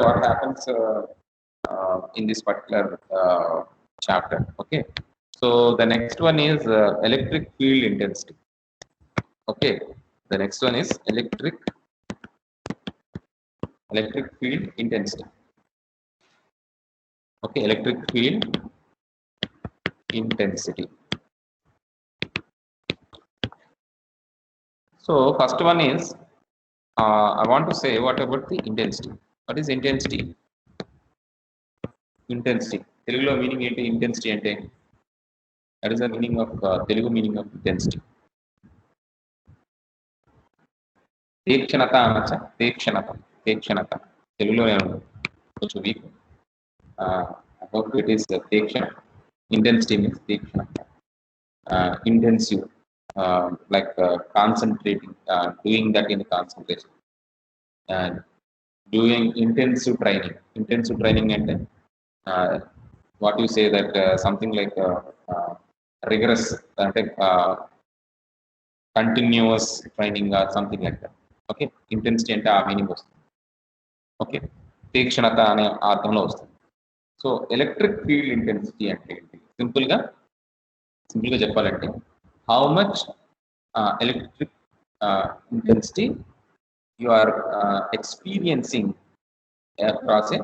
what happens in this particular chapter. Okay, so the next one is electric field intensity. Okay, the next one is electric field intensity. Okay, electric field intensity. So first one is I want to say what about the intensity. What is intensity? Intensity Telugulo meaning ఏంటి intensity అంటే? That is the meaning of Telugu meaning of intensity. తీక్షణత అనొచ్చా? తీక్షణత తెలుగులో కొంచెం weak. I hope it is తీక్షణ. Intensity means తీక్షణత. Intensive, like concentrating, doing that in concentration, and doing intensive training. Intensive training and what you say that something like rigorous, continuous training or something like that. Okay, intensity అంటే ఆ meaning వస్తుంది. Okay, తీక్షణత అనే అర్థంలో వస్తుంది. So electric field intensity అంటే ఏంటి? సింపుల్గా చెప్పాలంటే how much electric intensity you are experiencing across a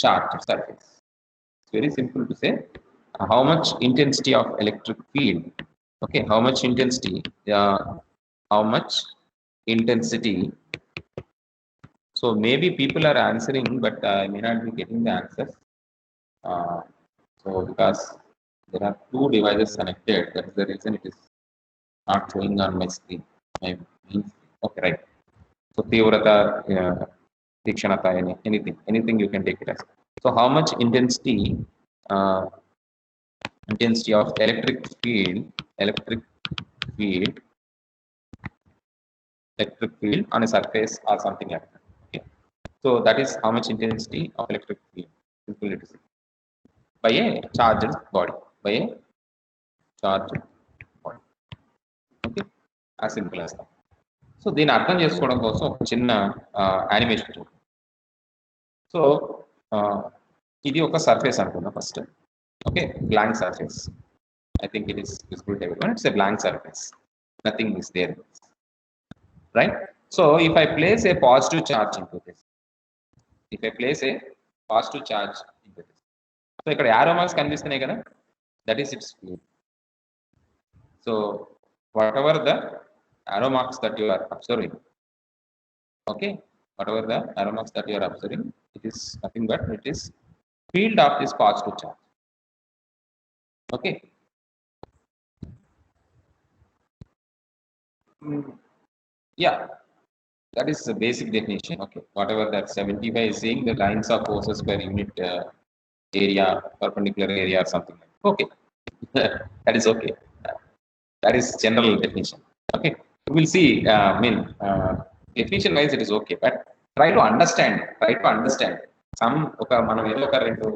charged surface. It's very simple to say how much intensity of electric field. Okay, how much intensity? So maybe people are answering, but I may not be getting the answers. So because there are two devices connected, that is the reason it is not showing on my screen. Okay, right. So Tivrata, Tikshanata, anything you can take it as. So how much intensity of electric field on a surface or something like that. Okay. So that is how much intensity of electric field, simple to say, by a charged body. Okay, as simple as that. So దీన్ని అర్థం చేసుకోవడం కోసం ఒక చిన్న animation చూడండి. So ఇది ఒక surface అనుకుందాం first. Okay, blank surface. I think it is useful to everyone. It's a blank surface, nothing is there, right? So if I place a positive charge into this, so ఇక్కడ arrow marks కనిపిస్తున్నాయి కదా, that is its field. So whatever the arrow marks that you are observing, okay, whatever the arrow marks that you are observing, it is nothing but it is field of this positive charge. Okay, yeah, that is the basic definition. Okay, whatever that 75 is saying, the lines of forces per unit area, perpendicular area or something like that. Okay, that is okay, that is general definition. Okay, we will see. Definition wise it is okay, but try to understand. Some మనం ఏదో ఒక రెండు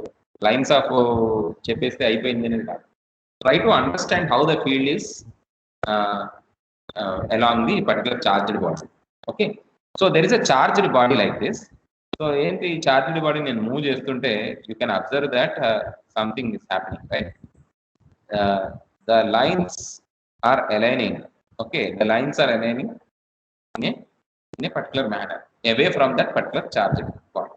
lines of చెప్పేస్తే అయిపోయింది అనేది కాదు. Try to understand how the field is along the particular charged body. Okay, so there is a charged body like this. So ఏంటి charged body నేను మూవ్ చేస్తుంటే you can observe that something is happening, right? The lines are aligning. Okay, the lines are aligning in a particular manner away from that particular charged body.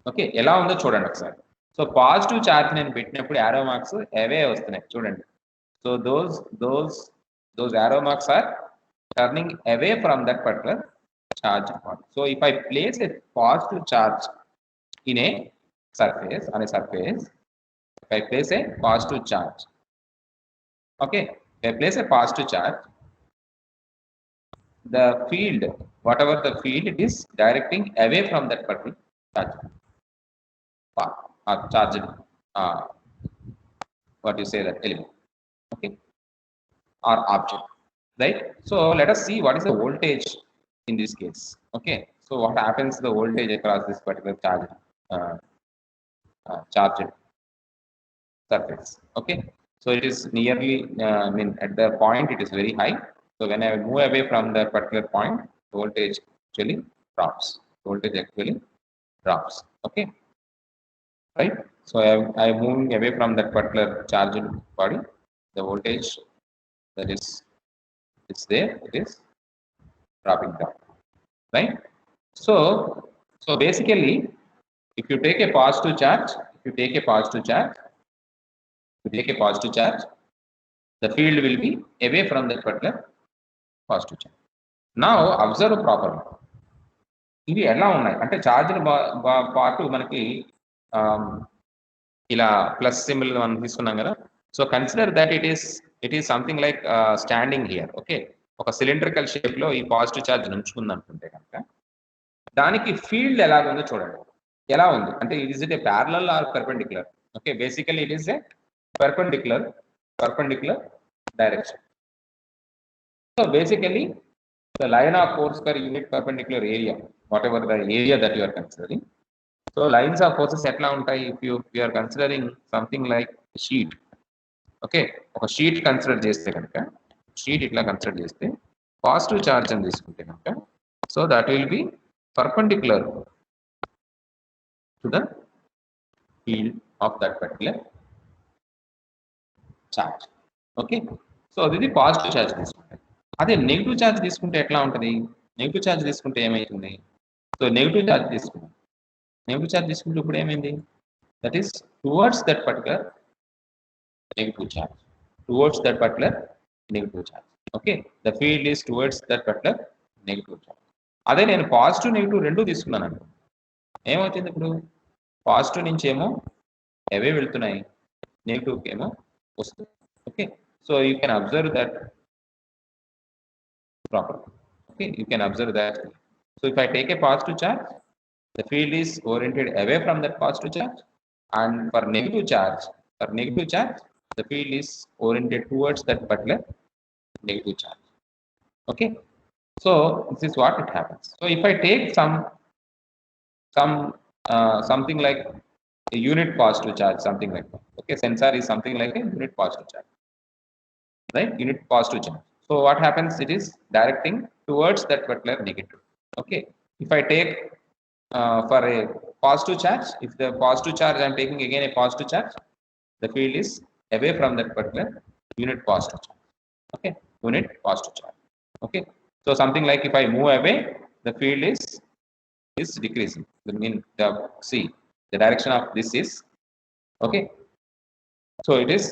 Okay, ఎలా ఉందో చూడండి ఒకసారి. So positive charge నేను పెట్టినప్పుడు arrow marks అవే వస్తున్నాయి చూడండి. So those arrow marks are turning away from that particular charged body. So if I place a positive charge in a surface, if I place a positive charge, okay, if I place a positive charge, the field, whatever the field, it is directing away from that particular charge part or charged what you say that element, okay, or object, right? So let us see what is the voltage in this case. Okay, so what happens to the voltage across this particular charged surface? Okay, so it is nearly at the point it is very high. So when I move away from that particular point, the voltage actually drops. drops. Okay, right? So I am moving away from that particular charged body. The voltage that is there, it is dropping down, right? So basically, if you take a positive charge, you take a positive charge, the field will be away from that particular positive charge. Now observe properly. ఇవి ఎలా ఉన్నాయి అంటే charge part మనకి ఇలా plus symbol మనం తీసుకున్నాం కదా. So consider that it is something like standing here. Okay, ఒక సిలిండ్రికల్ షేప్ లో ఈ పాజిటివ్ ఛార్జ్ నుంచుకుంది అనుకుంటే కనుక దానికి ఫీల్డ్ ఎలాగుందో చూడండి. ఎలా ఉంది అంటే it a parallel or perpendicular. Okay, basically it is a perpendicular direction. So basically the line of force per unit perpendicular area, whatever the area that you are considering. So lines of forces etla untai if you are considering something like sheet. Okay, oka sheet consider cheste kanaka sheet itla consider cheste positive charge ani తీసుకుంటే kanaka, so that will be perpendicular to the field of that particular charge. Okay, so అది positive charge తీసుకుంటే. అదే negative charge తీసుకుంటే ఎట్లా ఉంటుంది? Negative charge తీసుకుంటే ఏమవుతుంది? So negative charge తీసుకుంటే ఇప్పుడు ఏమైంది? That is towards that particular negative charge. Okay, the field is towards that particular negative charge. అదే నేను పాజిటివ్ నెగిటివ్ రెండు తీసుకున్నాను అనుకో, ఏమవుతుంది? ఇప్పుడు పాజిటివ్ నుంచి ఏమో అవే వెళ్తున్నాయి, నెగిటివ్కి ఏమో వస్తుంది. Okay, so you can observe that properly. Okay, you can observe that. So if I take a positive charge, the field is oriented away from that positive charge, and for negative charge, the field is oriented towards that particular negative charge. Okay, so this is what it happens. So if I take something like a unit positive charge, something like that. Okay, sensor is something like a unit positive charge, right? Unit positive charge. So what happens? It is directing towards that particular negative. Okay, if I take for a positive charge, if the positive charge I am taking again a positive charge, the field is away from that particular unit positive charge. Okay, unit positive charge. Okay, so something like if I move away, the field is decreasing. The mean the direction of this is okay. So it is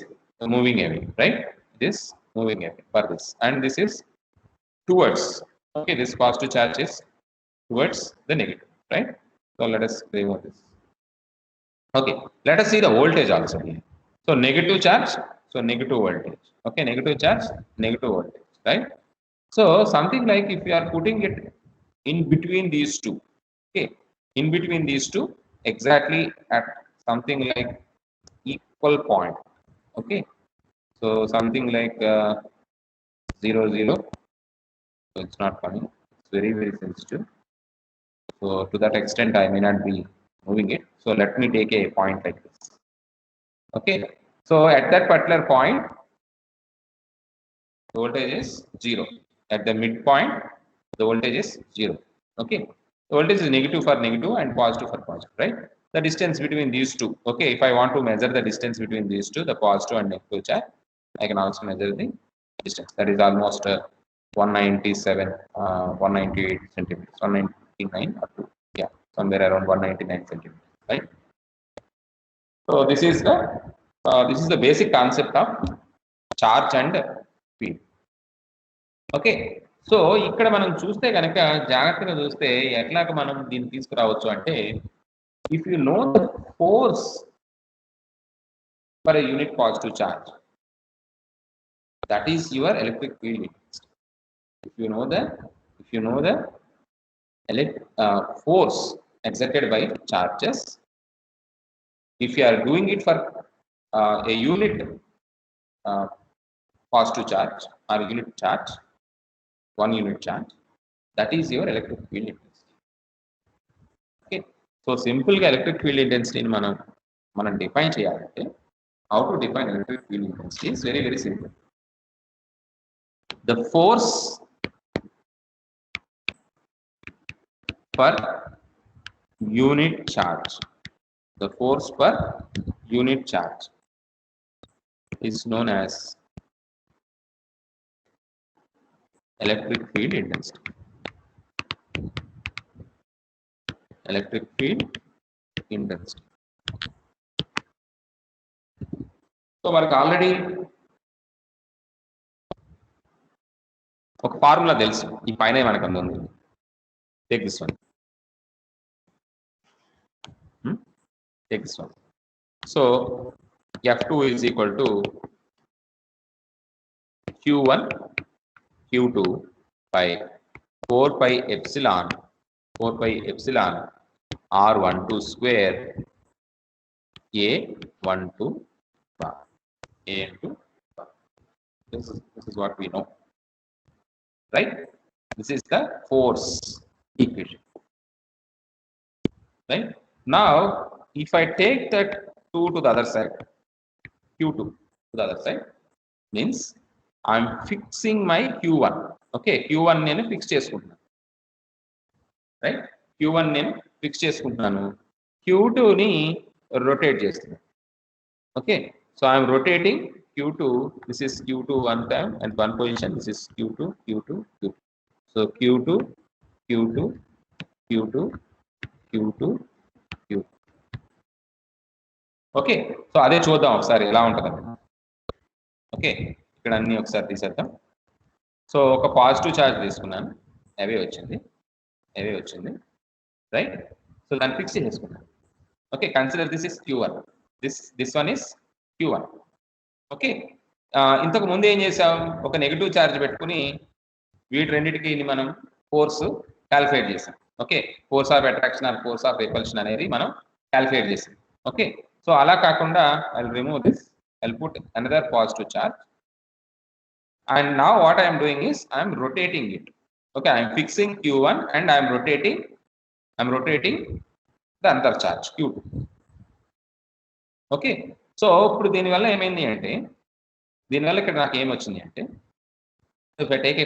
moving away, right? It is moving away for this, and this is towards. Okay, this positive charge is towards the negative, right? So let us remove this. Okay, let us see the voltage also here. So negative charge, so negative voltage. Okay, negative charge, negative voltage, right? So something like if you are putting it in between these two, okay, in between these two, exactly at something like equal point. Okay, so something like 0 0, so it's not coming, it's very sensitive, so to that extent I may not be moving it. So let me take a point like this. Okay, so at that particular point the voltage is 0. At the midpoint the voltage is 0. Okay, the voltage is negative for negative and positive for positive, right? The distance between these two. Okay, if I want to measure the distance between these two, the positive and negative charge, I can also measure the distance. That is almost 198 centimeters, 199 or 2, yeah, somewhere around 199 centimeters, right? So this is the basic concept of charge and field. Okay, so ఇక్కడ మనం చూస్తే కనుక జాగ్రత్తగా చూస్తే ఎట్లాగా మనం దీన్ని తీసుకురావచ్చు అంటే, if you know the force for a unit positive charge, that is your electric field intensity. If you know the force exerted by charges, if you are doing it for a unit positive charge or unit charge, 1 unit charge, that is your electric field intensity. Okay, so simple electric field intensity ni మనం define cheyalante, how to define electric field intensity is very simple. The force for unit charge. The force per unit charge is known as electric field intensity. Electric field intensity. So మనకు already ఒక formula తెలుసు, ఈ పైన మనకు ఉంది. Take this one. Take this one. So F2 is equal to Q1 Q2 by 4 pi epsilon R12 square A12 bar. A2 bar. This is what we know, right? This is the force equation, right? Now if I take that 2 to the other side, Q2 to the other side, means I'm fixing my Q1. Okay, Q1 నేను fix చేసుకుంటున్నాను, right? Q1 నేను fix చేసుకుంటున్నాను, Q2 ని rotate చేస్తున్నాను. Okay, so I'm rotating Q2. This is Q2 one time and one position. This is Q2, Q2, Q2. So Q2, Q2, Q2, Q2, Q2. Okay, so అదే చూద్దాం ఒకసారి ఎలా ఉంటుందని. Okay, ఇక్కడ అన్ని ఒకసారి తీసేద్దాం. సో ఒక పాజిటివ్ ఛార్జ్ తీసుకున్నాను, అవే వచ్చింది, రైట్? సో దాన్ని ఫిక్స్ చేసుకున్నాను. Okay, consider this is Q1, this one is Q1. Okay, ఇంతకు ముందు ఏం చేసాం, ఒక నెగిటివ్ ఛార్జ్ పెట్టుకుని వీటి రెండింటికి మనం ఫోర్స్ క్యాలిక్యులేట్ చేసాం. Okay, force of attraction or force of repulsion అనేది మనం క్యాలిక్యులేట్ చేసాం. ఓకే, సో అలా కాకుండా I'll remove this, I'll put another positive charge, and now what I am doing is I am rotating it. Okay, I am fixing Q1 and I am rotating the other charge Q2. Okay, so ఇప్పుడు దీనివల్ల ఏమైంది అంటే, దీనివల్ల ఇక్కడ నాకు ఏమొచ్చింది అంటే, if I take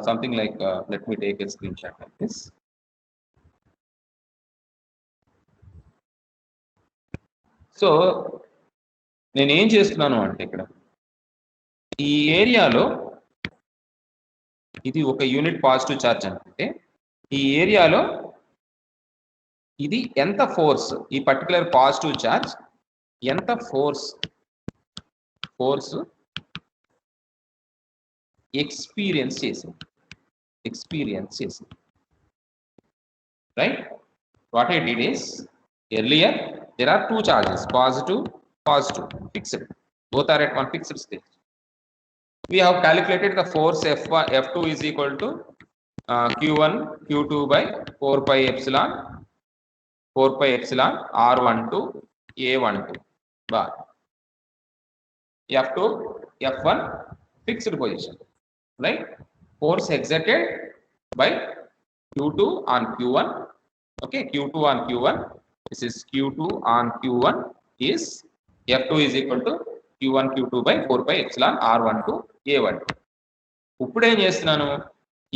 something like let me take a screenshot like this. So నేను ఏం చేస్తున్నాను అంటే, ఇక్కడ ఈ ఏరియాలో ఇది ఒక యూనిట్ పాజిటివ్ ఛార్జ్ అనుకుంటే, ఈ ఏరియాలో ఇది ఎంత ఫోర్స్, ఈ పర్టికులర్ పాజిటివ్ ఛార్జ్ ఎంత ఫోర్స్ ఎక్స్పీరియన్స్ చేసింది, right? What I did is, earlier there are two charges, positive, fixed, both are at one fixed stage. We have calculated the force F2 is equal to Q1 Q2 by 4 pi epsilon R12 A12 bar. F2 F1 fixed position, right? Force exerted by Q2 on Q1. Okay, Q2 on Q1. This is Q2 on Q1 is F2 is equal to Q1 Q2 by 4 pi epsilon R12 A12. ఇప్పుడు ఏం చేస్తున్నాను,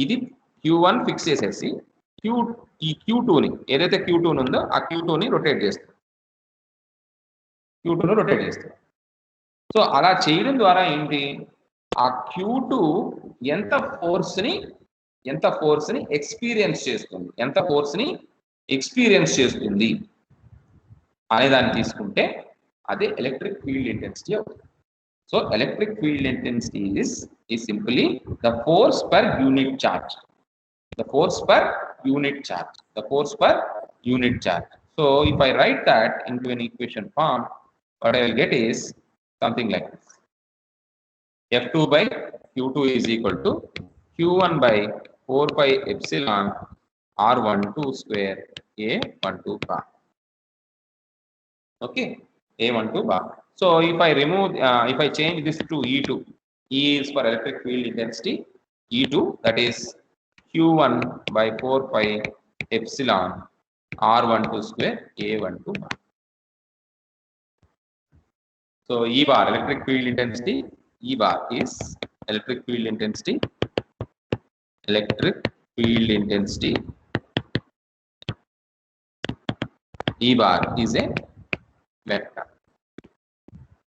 ఇది Q1 fix చేసేసి ఈ Q2ని, ఏదైతే Q2 ఉందో ఆ Q2ని rotate చేస్తాను, సో అలా చేయడం ద్వారా ఏంటి, ఆ Q2 ఎంత ఫోర్స్ని ఎక్స్పీరియన్స్ చేస్తుంది, అనే దాన్ని తీసుకుంటే అదే ఎలక్ట్రిక్ ఫీల్డ్ ఇంటెన్సిటీ అవుతుంది. So electric field intensity is simply the force per unit charge. So if I write that into an equation form, what I will get is something like this. F2 by Q2 is equal to Q1 by 4 pi epsilon R12 square A12 bar. Okay, A12 bar. So if I remove, if I change this to E2, E is for electric field intensity, E2, that is Q1 by 4 pi epsilon R12 square A12 bar. So E bar, electric field intensity, E bar is electric field intensity E bar is a vector.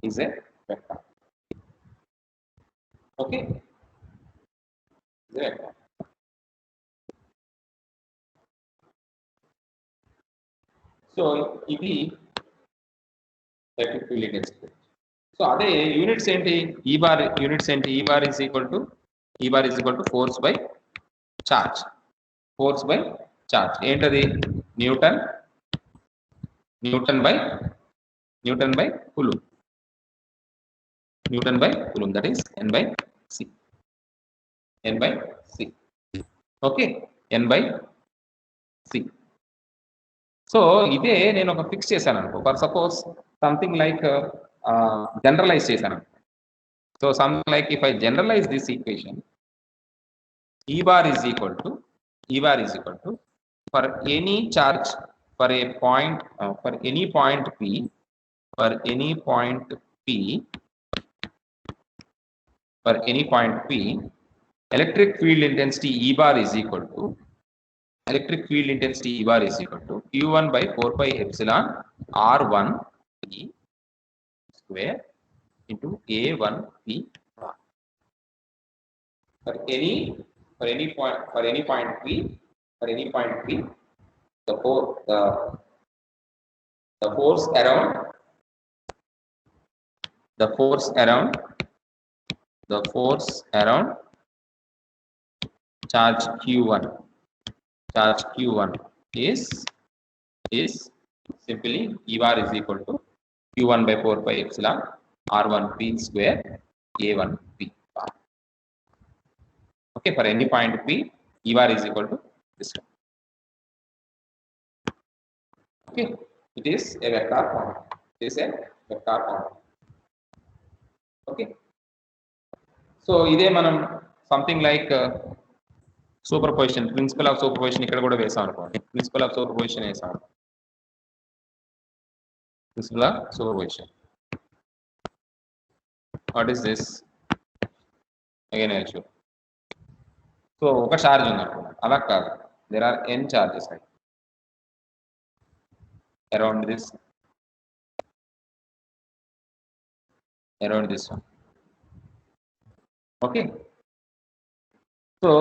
Is a vector. Okay. Is a vector. So ఇది electric field intensity. So అదే units ఏంటి? E bar units ఏంటి? E bar is equal to force by charge. Force by charge. ఏంటది? Newton by Coulomb. Newton by Coulomb, that is N by C. Okay, N by C. So ఇదే నేను ఒక fix చేశాను అనుకో. For suppose something like generalise చేశాను. So something like if I generalise this equation, E bar is equal to for any charge for a point for any point P, electric field intensity E bar is equal to Q1 by 4 pi epsilon R1 P square into A1 P bar. For any point P, the force around charge Q1 is simply E bar is equal to Q1 by 4 pi epsilon R1 P square A1 P bar. Okay, for any point P, E bar is equal to this one. Okay, it is a vector quantity. Okay, so ఇదే మనం something like superposition, principle of superposition ఇక్కడ కూడా వేసాం అనుకోండి. Principle of superposition వేసాం. Principle of superposition, what is this? Again I show. So ఒక charge ఉంది అనుకోండి, అలా కాదు, there are n charges around this one. Okay, so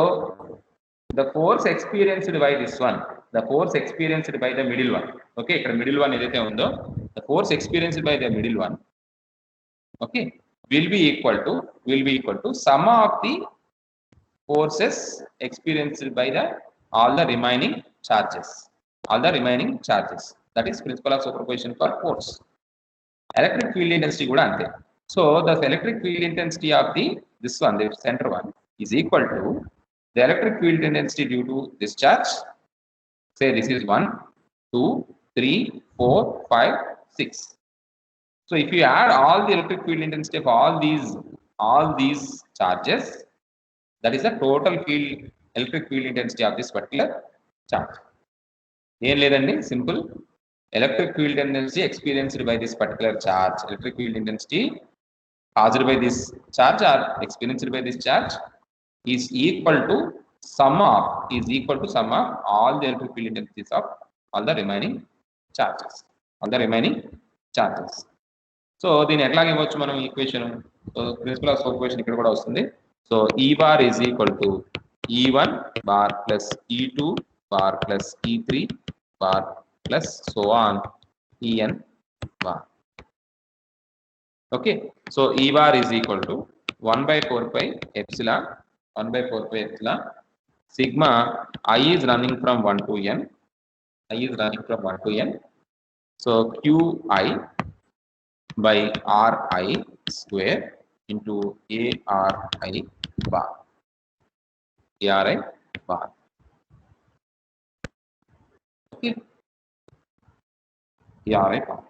the force experienced by this one, the force experienced by the middle one. Okay, ఇక్కడ middle one ఏదైతే ఉందో, the force experienced by the middle one, okay, will be equal to sum of the forces experienced by all the remaining charges. That is principle of superposition for force. Electric field intensity kuda ante. So the electric field intensity of this one, the center one, is equal to the electric field intensity due to this charge. Say this is 1, 2, 3, 4, 5, 6. So if you add all the electric field intensity of all these charges, that is the total electric field intensity of this particular charge. ఏం లేదండి, simple. Electric field intensity experienced by this particular charge, electric field intensity caused by this charge or experienced by this charge is equal to sum of all the electric field intensities of all the remaining charges. So దీని ఎట్లాగే ఇవ్వచ్చు మనం equation? So principle of superposition ఇక్కడ కూడా వస్తుంది. So E bar is equal to E1 bar plus E2 bar plus E3 bar plus so on En bar. Okay, so E bar is equal to 1 by 4 pi epsilon sigma I is running from 1 to n. So Qi by Ri square into ARI bar. Okay, ARI bar.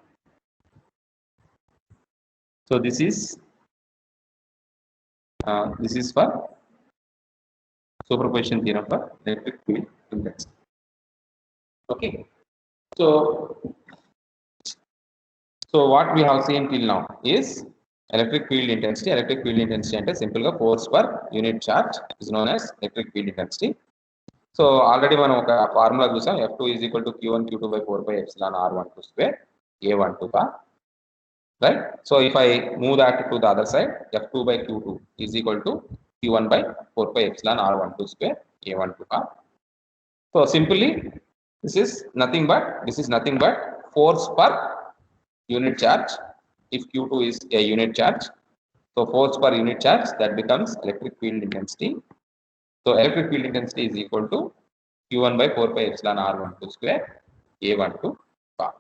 So this is for superposition theorem for electric field intensity. Okay, so what we have seen till now is electric field intensity. Electric field intensity అంటే simple గా force per unit charge is known as electric field intensity. So already మనం ఒక formula చూసాం, F2 is equal to Q1 Q2 by 4 pi epsilon R12 square A12 గా, right? So if I move that to the other side, F2 by Q2 is equal to Q1 by 4 pi epsilon R12 square A12 గా. So simply this is nothing but force per unit charge. If Q2 is a unit charge, so force per unit charge, that becomes electric field intensity. So electric field intensity is equal to Q1 by 4 pi epsilon R12 square A12 bar.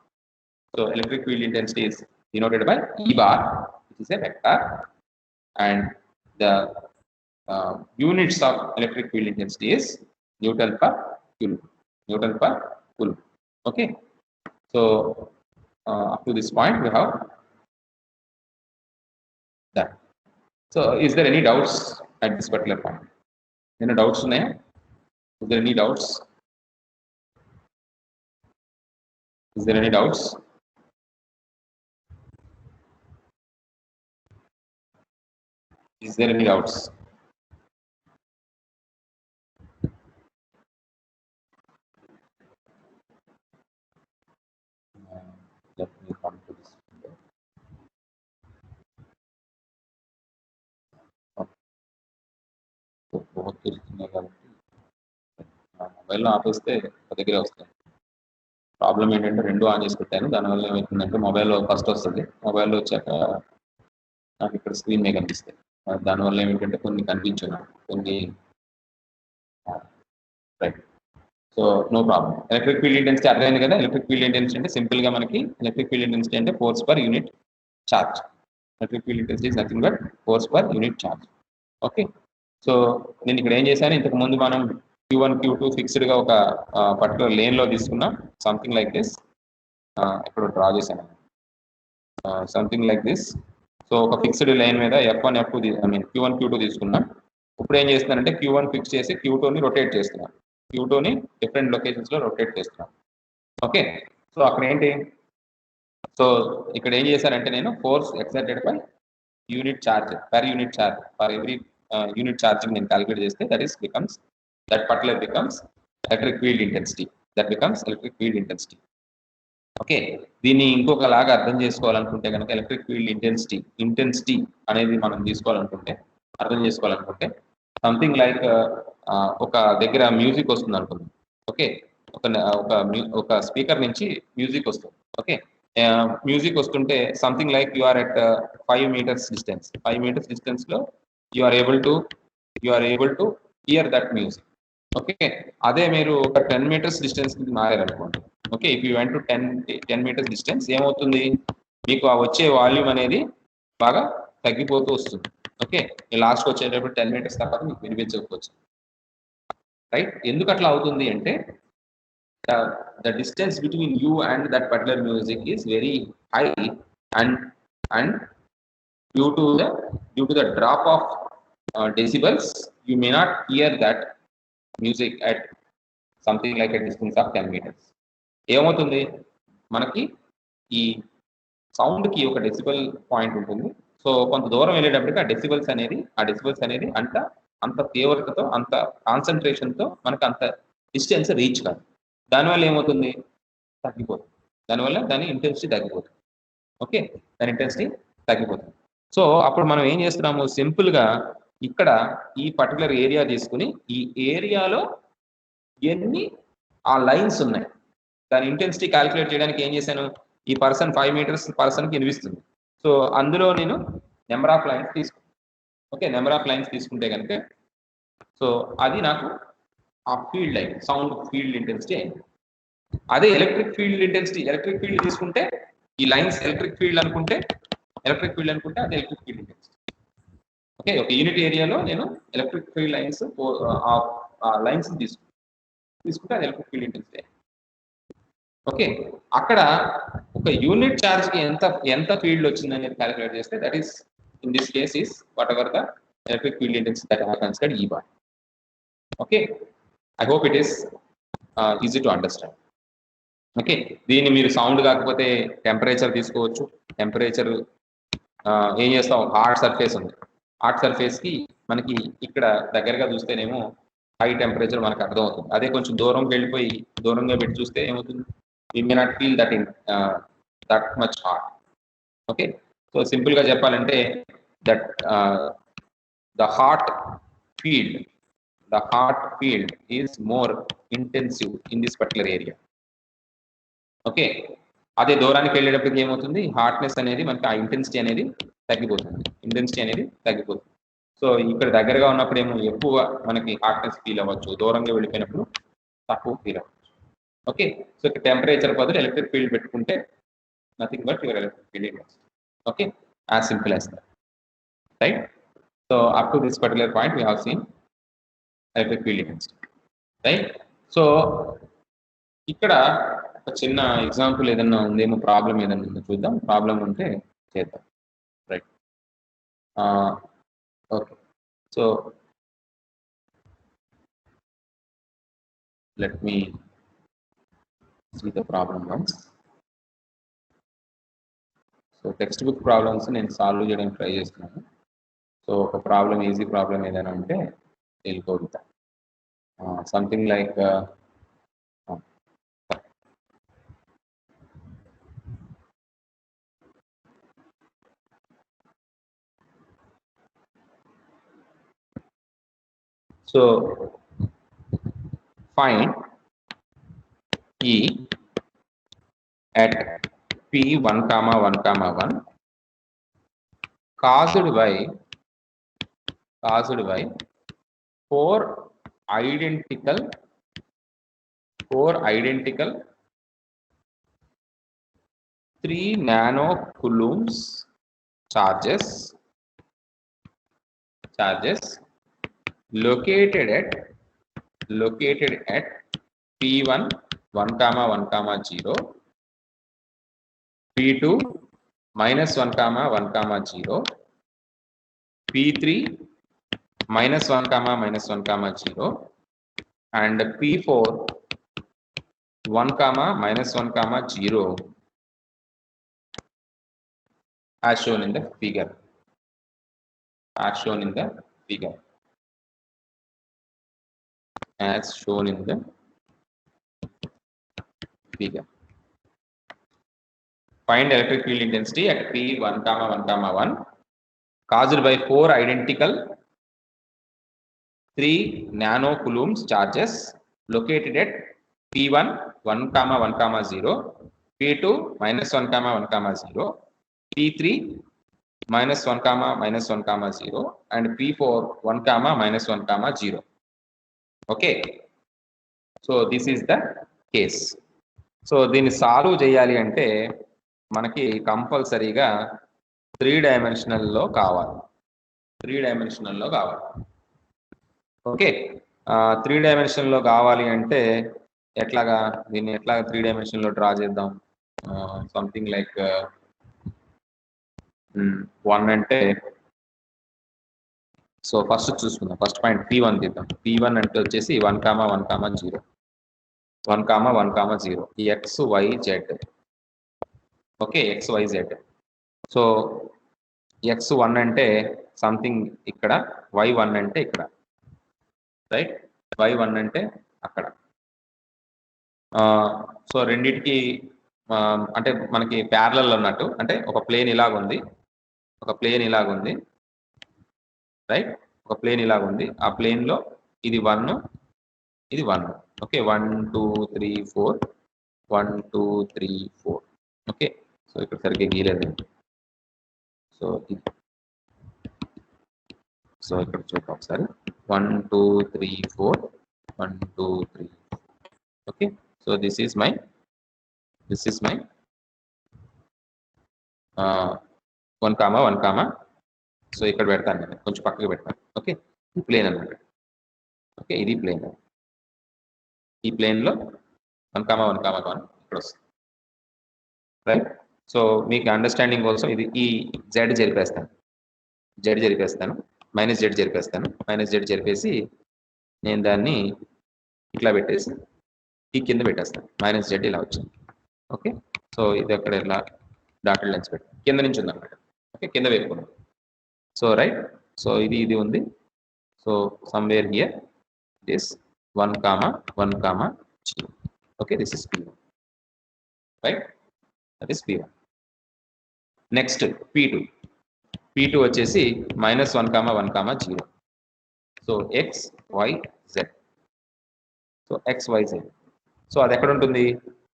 So electric field intensity is denoted by E bar, which is a vector, and the units of electric field intensity is Newton per Coulomb. Newton per Coulomb. Okay. So up to this point we have that. So is there any doubts at this particular point? Any doubts? Is there any doubts? Is there any doubts? Is there any doubts? Let me come to this. बहुत తిరుగుతున్నాయి కాబట్టి మొబైల్లో ఆపేస్తే దగ్గరే వస్తాయి. Problem ఏంటంటే రెండు on చేసి పెట్టాను, దానివల్ల ఏమవుతుందంటే మొబైల్లో ఫస్ట్ వస్తుంది, మొబైల్లో వచ్చాక నాకు ఇక్కడ స్క్రీన్ మీద కనిపిస్తాయి. దానివల్ల ఏమిటంటే కొన్ని కనిపించు కొన్ని, right. So no problem. Electric field intensity అర్థమైంది కదా. ఎలక్ట్రిక్ ఫీల్డ్ ఇంటెన్సిటీ అంటే సింపుల్ గా మనకి ఎలక్ట్రిక్ ఫీల్డ్ ఇంటెన్సిటీ అంటే force per unit charge. Electric field intensity is nothing but force per unit charge. Okay. So నేను ఇక్కడ ఏం చేశాను, ఇంతకు ముందు మనం Q1 Q2 ఫిక్స్డ్ గా ఒక పర్టికులర్ లేన్ లో తీసుకున్నాం, సంథింగ్ లైక్ దిస్. ఇక్కడ డ్రా చేశాను సంథింగ్ లైక్ దిస్. సో ఒక ఫిక్స్డ్ లైన్ మీద F1 F2 I mean Q1 Q2 తీసుకున్నాం. ఇప్పుడు ఏం చేస్తున్నానంటే Q1 ఫిక్స్ చేసి Q2ని రొటేట్ చేస్తున్నాను, Q2ని డిఫరెంట్ లొకేషన్స్ లో రొటేట్ చేస్తున్నాను. ఓకే. సో అక్కడ ఏంటి, సో ఇక్కడ ఏం చేశానంటే నేను force exerted by unit charge per unit charge for every unit charging నేను క్యాలిక్యులేట్ చేస్తే that particular becomes electric field intensity. That becomes electric field intensity. Okay. దీన్ని ఇంకొకలాగా అర్థం చేసుకోవాలనుకుంటే కనుక ఎలక్ట్రిక్ ఫీల్డ్ ఇంటెన్సిటీ అనేది మనం అర్థం చేసుకోవాలనుకుంటే సంథింగ్ లైక్ ఒక దగ్గర మ్యూజిక్ వస్తుంది అనుకుందాం. ఓకే. ఒక స్పీకర్ నుంచి మ్యూజిక్ వస్తుంది. ఓకే. మ్యూజిక్ వస్తుంటే something like you are at 5 meters distance. 5 meters distance లో you are able to hear that music. Okay. అదే మీరు ఒక 10 meters డిస్టెన్స్ మారారనుకోండి. Okay. If you went to 10 meters distance ఏమవుతుంది, మీకు ఆ వచ్చే వాల్యూమ్ అనేది బాగా తగ్గిపోతూ వస్తుంది. ఓకే. లాస్ట్కి వచ్చేటప్పుడు 10 meters తర్వాత మీకు వినిపించకపోవచ్చు, రైట్. ఎందుకు అట్లా అవుతుంది అంటే the distance between you and that particular music is very high, and due to the drop of decibels you may not hear that music at something like a distance of 10 meters. ఏమవుతుంది, మనకి ఈ sound కి ఒక decibel point ఉంటుంది. So కొంత దూరం వెళ్ళేటప్పటికి ఆ డెసిబల్స్ అనేది అంత తీవ్రతతో అంత కాన్సన్ట్రేషన్తో మనకు అంత డిస్టెన్స్ రీచ్ కాదు. దానివల్ల ఏమవుతుంది, తగ్గిపోతుంది. దానివల్ల దాని ఇంటెన్సిటీ తగ్గిపోతుంది. ఓకే. దాని ఇంటెన్సిటీ తగ్గిపోతుంది. సో అప్పుడు మనం ఏం చేస్తున్నాము, సింపుల్గా ఇక్కడ ఈ పర్టికులర్ ఏరియా తీసుకుని ఈ ఏరియాలో ఎన్ని ఆ లైన్స్ ఉన్నాయి దాని ఇంటెన్సిటీ క్యాలిక్యులేట్ చేయడానికి ఏం చేశాను, ఈ పర్సన్ 5 meters పర్సన్కి వినిపిస్తుంది. సో అందులో నేను నెంబర్ ఆఫ్ లైన్స్ తీసుకున్నాను. ఓకే. నెంబర్ ఆఫ్ లైన్స్ తీసుకుంటే కనుక సో అది నాకు ఆ field line sound field intensity అయింది. అదే ఎలక్ట్రిక్ ఫీల్డ్ తీసుకుంటే ఈ లైన్స్ ఎలక్ట్రిక్ ఫీల్డ్ అనుకుంటే అది ఎలక్ట్రిక్ ఫీల్డ్ ఇంటెన్సిటీ. ఓకే. ఒక యూనిట్ ఏరియాలో నేను ఎలక్ట్రిక్ ఫీల్డ్ లైన్స్ తీసుకుంటే అది ఎలక్ట్రిక్ ఫీల్డ్ ఇంటెన్సిటీ. ఓకే. అక్కడ ఒక యూనిట్ ఛార్జ్ కి ఎంత ఫీల్డ్ వచ్చింది అనేది క్యాలిక్యులేట్ చేస్తే that is in this case is what ever the electric field intensity that I have considered E bar. Okay. I hope it is easy to understand. Okay. దీన్ని మీరు sound కాకపోతే temperature తీసుకోవచ్చు. Temperature ఏం చేస్తాం, hard surface ఉంది, hard surface కి మనకి ఇక్కడ దగ్గరగా చూస్తేనేమో హై టెంపరేచర్ మనకు అర్థమవుతుంది. అదే కొంచెం దూరంకి వెళ్ళిపోయి దూరంగా పెట్టి చూస్తే ఏమవుతుంది, we may not feel that much hot. Okay, so సింపుల్గా చెప్పాలంటే that the hot field is more intensive in this particular area. Okay, అదే దూరానికి వెళ్ళేటప్పటికి ఏమవుతుంది, హాట్నెస్ అనేది మనకి ఆ ఇంటెన్సిటీ అనేది తగ్గిపోతుంది. సో ఇక్కడ దగ్గరగా ఉన్నప్పుడు ఏమో ఎక్కువ మనకి హాట్నెస్ ఫీల్ అవ్వచ్చు, దూరంగా వెళ్ళిపోయినప్పుడు తక్కువ ఫీల్ అవ్వచ్చు. ఓకే, సో ఇక్కడ టెంపరేచర్ బదులు ఎలక్ట్రిక్ ఫీల్డ్ పెట్టుకుంటే nothing but your electric field intensity. Okay, as simple as that, right? So up to this particular point we have seen electric field intensity, right? So ఇక్కడ ఒక చిన్న example ఏదన్నా ఉందేమో, problem ఏదన్నా ఉందో చూద్దాం. ప్రాబ్లం ఉంటే చేద్దాం, right? Okay, so let me see the problem once. So text book problems నేను సాల్వ్ చేయడానికి ట్రై చేస్తున్నాను. సో ఒక ప్రాబ్లం, ఈజీ ప్రాబ్లం ఏదైనా ఉంటే వెళ్ళిపోతా. Something like so find E at P1, 1, 1 caused by 4 identical 3 nanocoulombs charges located at P1, 1, 1, 0, P2, -1, 1, 0, P3, -1, -1, 0, and P4, 1, -1, 0, as shown in the figure. As shown in the figure. Find electric field intensity at P1, 1, 1 caused by 4 identical 3 nanocoulombs charges located at P1, 1, 1, 0, P2, -1, 1, 0, P3, -1, -1, 0, and P4, 1, -1, 0. Okay, so this is the case. So దీన్ని solve చేయాలి అంటే మనకి కంపల్సరీగా 3 డైమెన్షనల్లో కావాలి. Okay, 3 డైమెన్షన్లో కావాలి అంటే దీన్ని ఎట్లాగా 3 డైమెన్షన్లో డ్రా చేద్దాం? సంథింగ్ లైక్ 1 అంటే, సో ఫస్ట్ చూసుకుందాం. ఫస్ట్ పాయింట్ P1 తీద్దాం. P1 అంటే వచ్చేసి 1, 1, 0, 1, 1, 0, x, y, z. Okay, x, y, z. So x1 అంటే సంథింగ్ ఇక్కడ, y1 అంటే ఇక్కడ, రైట్? y1 అంటే అక్కడ. సో రెండిటికి అంటే మనకి ప్యారలల్ అన్నట్టు, అంటే ఒక ప్లేన్ ఇలాగుంది, రైట్? ఒక ప్లేన్ ఇలాగుంది. ఆ ప్లేన్లో ఇది 1, ఇది 1. ఓకే, 1, 2, 3, 4, 1, 2, 3, 4. ఓకే, సో ఇక్కడ సరిగ్గా గీయలేదు. సో ఇక్కడ చూద్దాం ఒకసారి. 1, 2, 3, 4, 1, 2, 3. Okay, so this is my 1, 1, so ఇక్కడ పెడతాను నేను, కొంచెం పక్కకి పెడతాను. ఓకే, ఈ ప్లేన్ అన్నమాట. ఓకే, ఇది ప్లేన్. ఈ ప్లేన్లో 1, 1, 1 ఇక్కడ వస్తుంది, రైట్? సో మీకు అండర్స్టాండింగ్ కోసం ఇది ఈ జెడ్ జరిపేస్తాను, మైనస్ జెడ్ జరిపేసి నేను దాన్ని ఇట్లా పెట్టేసి ఈ కింద పెట్టేస్తాను. మైనస్ జెడ్ ఇలా వచ్చింది. ఓకే, సో ఇది అక్కడ ఇలా డాటెడ్ లైన్స్ పెట్టి కింద నుంచి ఉందన్నమాట. ఓకే, కింద వైపు. సో రైట్, సో ఇది ఉంది. So somewhere here is 1 comma 1 comma 0. Okay, this is P1, right? That is P1. Next P2. P2 వచ్చేసి -1 comma 1 comma 0. So x y z. So x y z. So అది ఎక్కడ ఉంటుంది?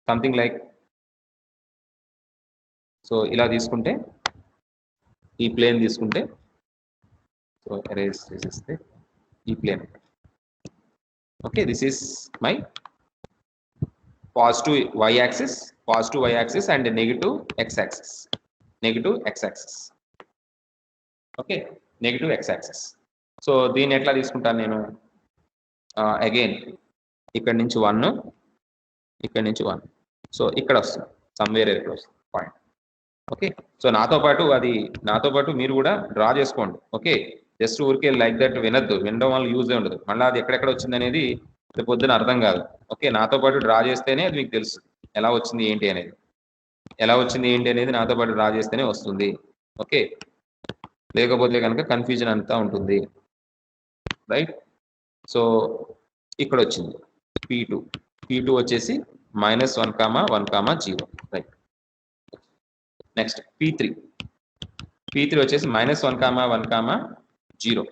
Something like, so ఇలా తీసుకుంటే, ఈ plane తీసుకుంటే, so erase చేసేస్తే ఈ plane. Okay, this is my positive y axis and negative x axis. Okay, negative x axis. So దీన్ని ఎట్లా తీసుకుంటాను నేను? అగైన్ ఇక్కడ నుంచి 1, ఇక్కడ నుంచి 1, సో ఇక్కడ వస్తుంది, సమ్వేర్ ఇక్కడ వస్తుంది పాయింట్. ఓకే, సో నాతో పాటు మీరు కూడా డ్రా చేసుకోండి. ఓకే, జస్ట్ ఊరికే లైక్ దట్ వినడం వల్ల యూజ్ ఉండదు. మళ్ళీ అది ఎక్కడెక్కడ వచ్చింది అనేది పొద్దున అర్థం కాదు. ఓకే, నాతో పాటు డ్రా చేస్తేనే అది మీకు తెలుసు ఎలా వచ్చింది ఏంటి అనేది నాతో పాటు డ్రా చేస్తేనే వస్తుంది. ఓకే, లేకపోతే కనుక కన్ఫ్యూజన్ అంతా ఉంటుంది, రైట్? సో ఇక్కడ వచ్చింది P2 వచ్చేసి -1 comma 1 comma 0, right? Next P3 వచ్చేసి -1 comma 1 comma 0,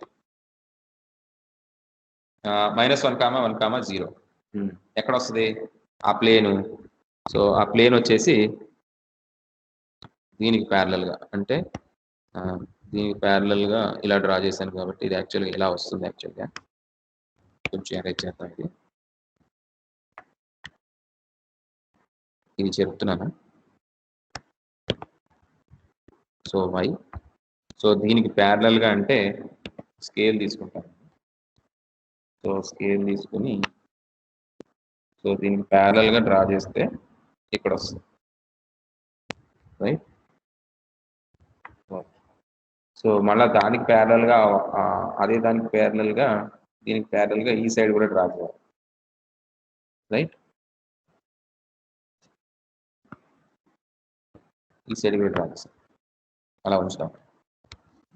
-1 comma 1 comma 0. ఎక్కడ వస్తుంది ఆ ప్లేను? సో ఆ ప్లేన్ వచ్చేసి దీనికి ప్యారలల్గా, అంటే దీనికి ప్యారలల్గా ఇలా డ్రా చేశాను కాబట్టి ఇది యాక్చువల్గా ఇలా వస్తుంది. యాక్చువల్గా కొంచెం అరేంజ్ చేద్దాం. ఇది చెప్తున్నాను. సో y, సో దీనికి ప్యారలల్గా అంటే స్కేల్ తీసుకుంటాను. సో స్కేల్ తీసుకుని, సో దీనికి ప్యారలల్గా డ్రా చేస్తే ఇక్కడ వస్తుంది, రైట్? సో మళ్ళీ దానికి ప్యారలల్గా, దానికి ప్యారలల్గా ఈ సైడ్ కూడా డ్రా చేయాలి, రైట్? ఈ సైడ్ కూడా డ్రా చేస్తాం, అలా ఉంచుతాం.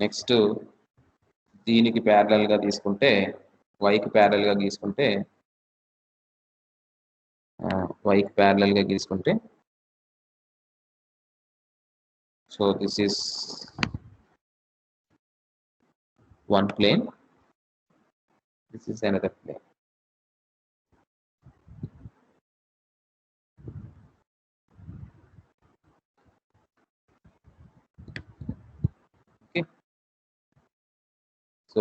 నెక్స్ట్ దీనికి ప్యారలల్గా తీసుకుంటే, వైకి ప్యారలల్గా గీసుకుంటే, so this is one plane, this is another plane. Okay, so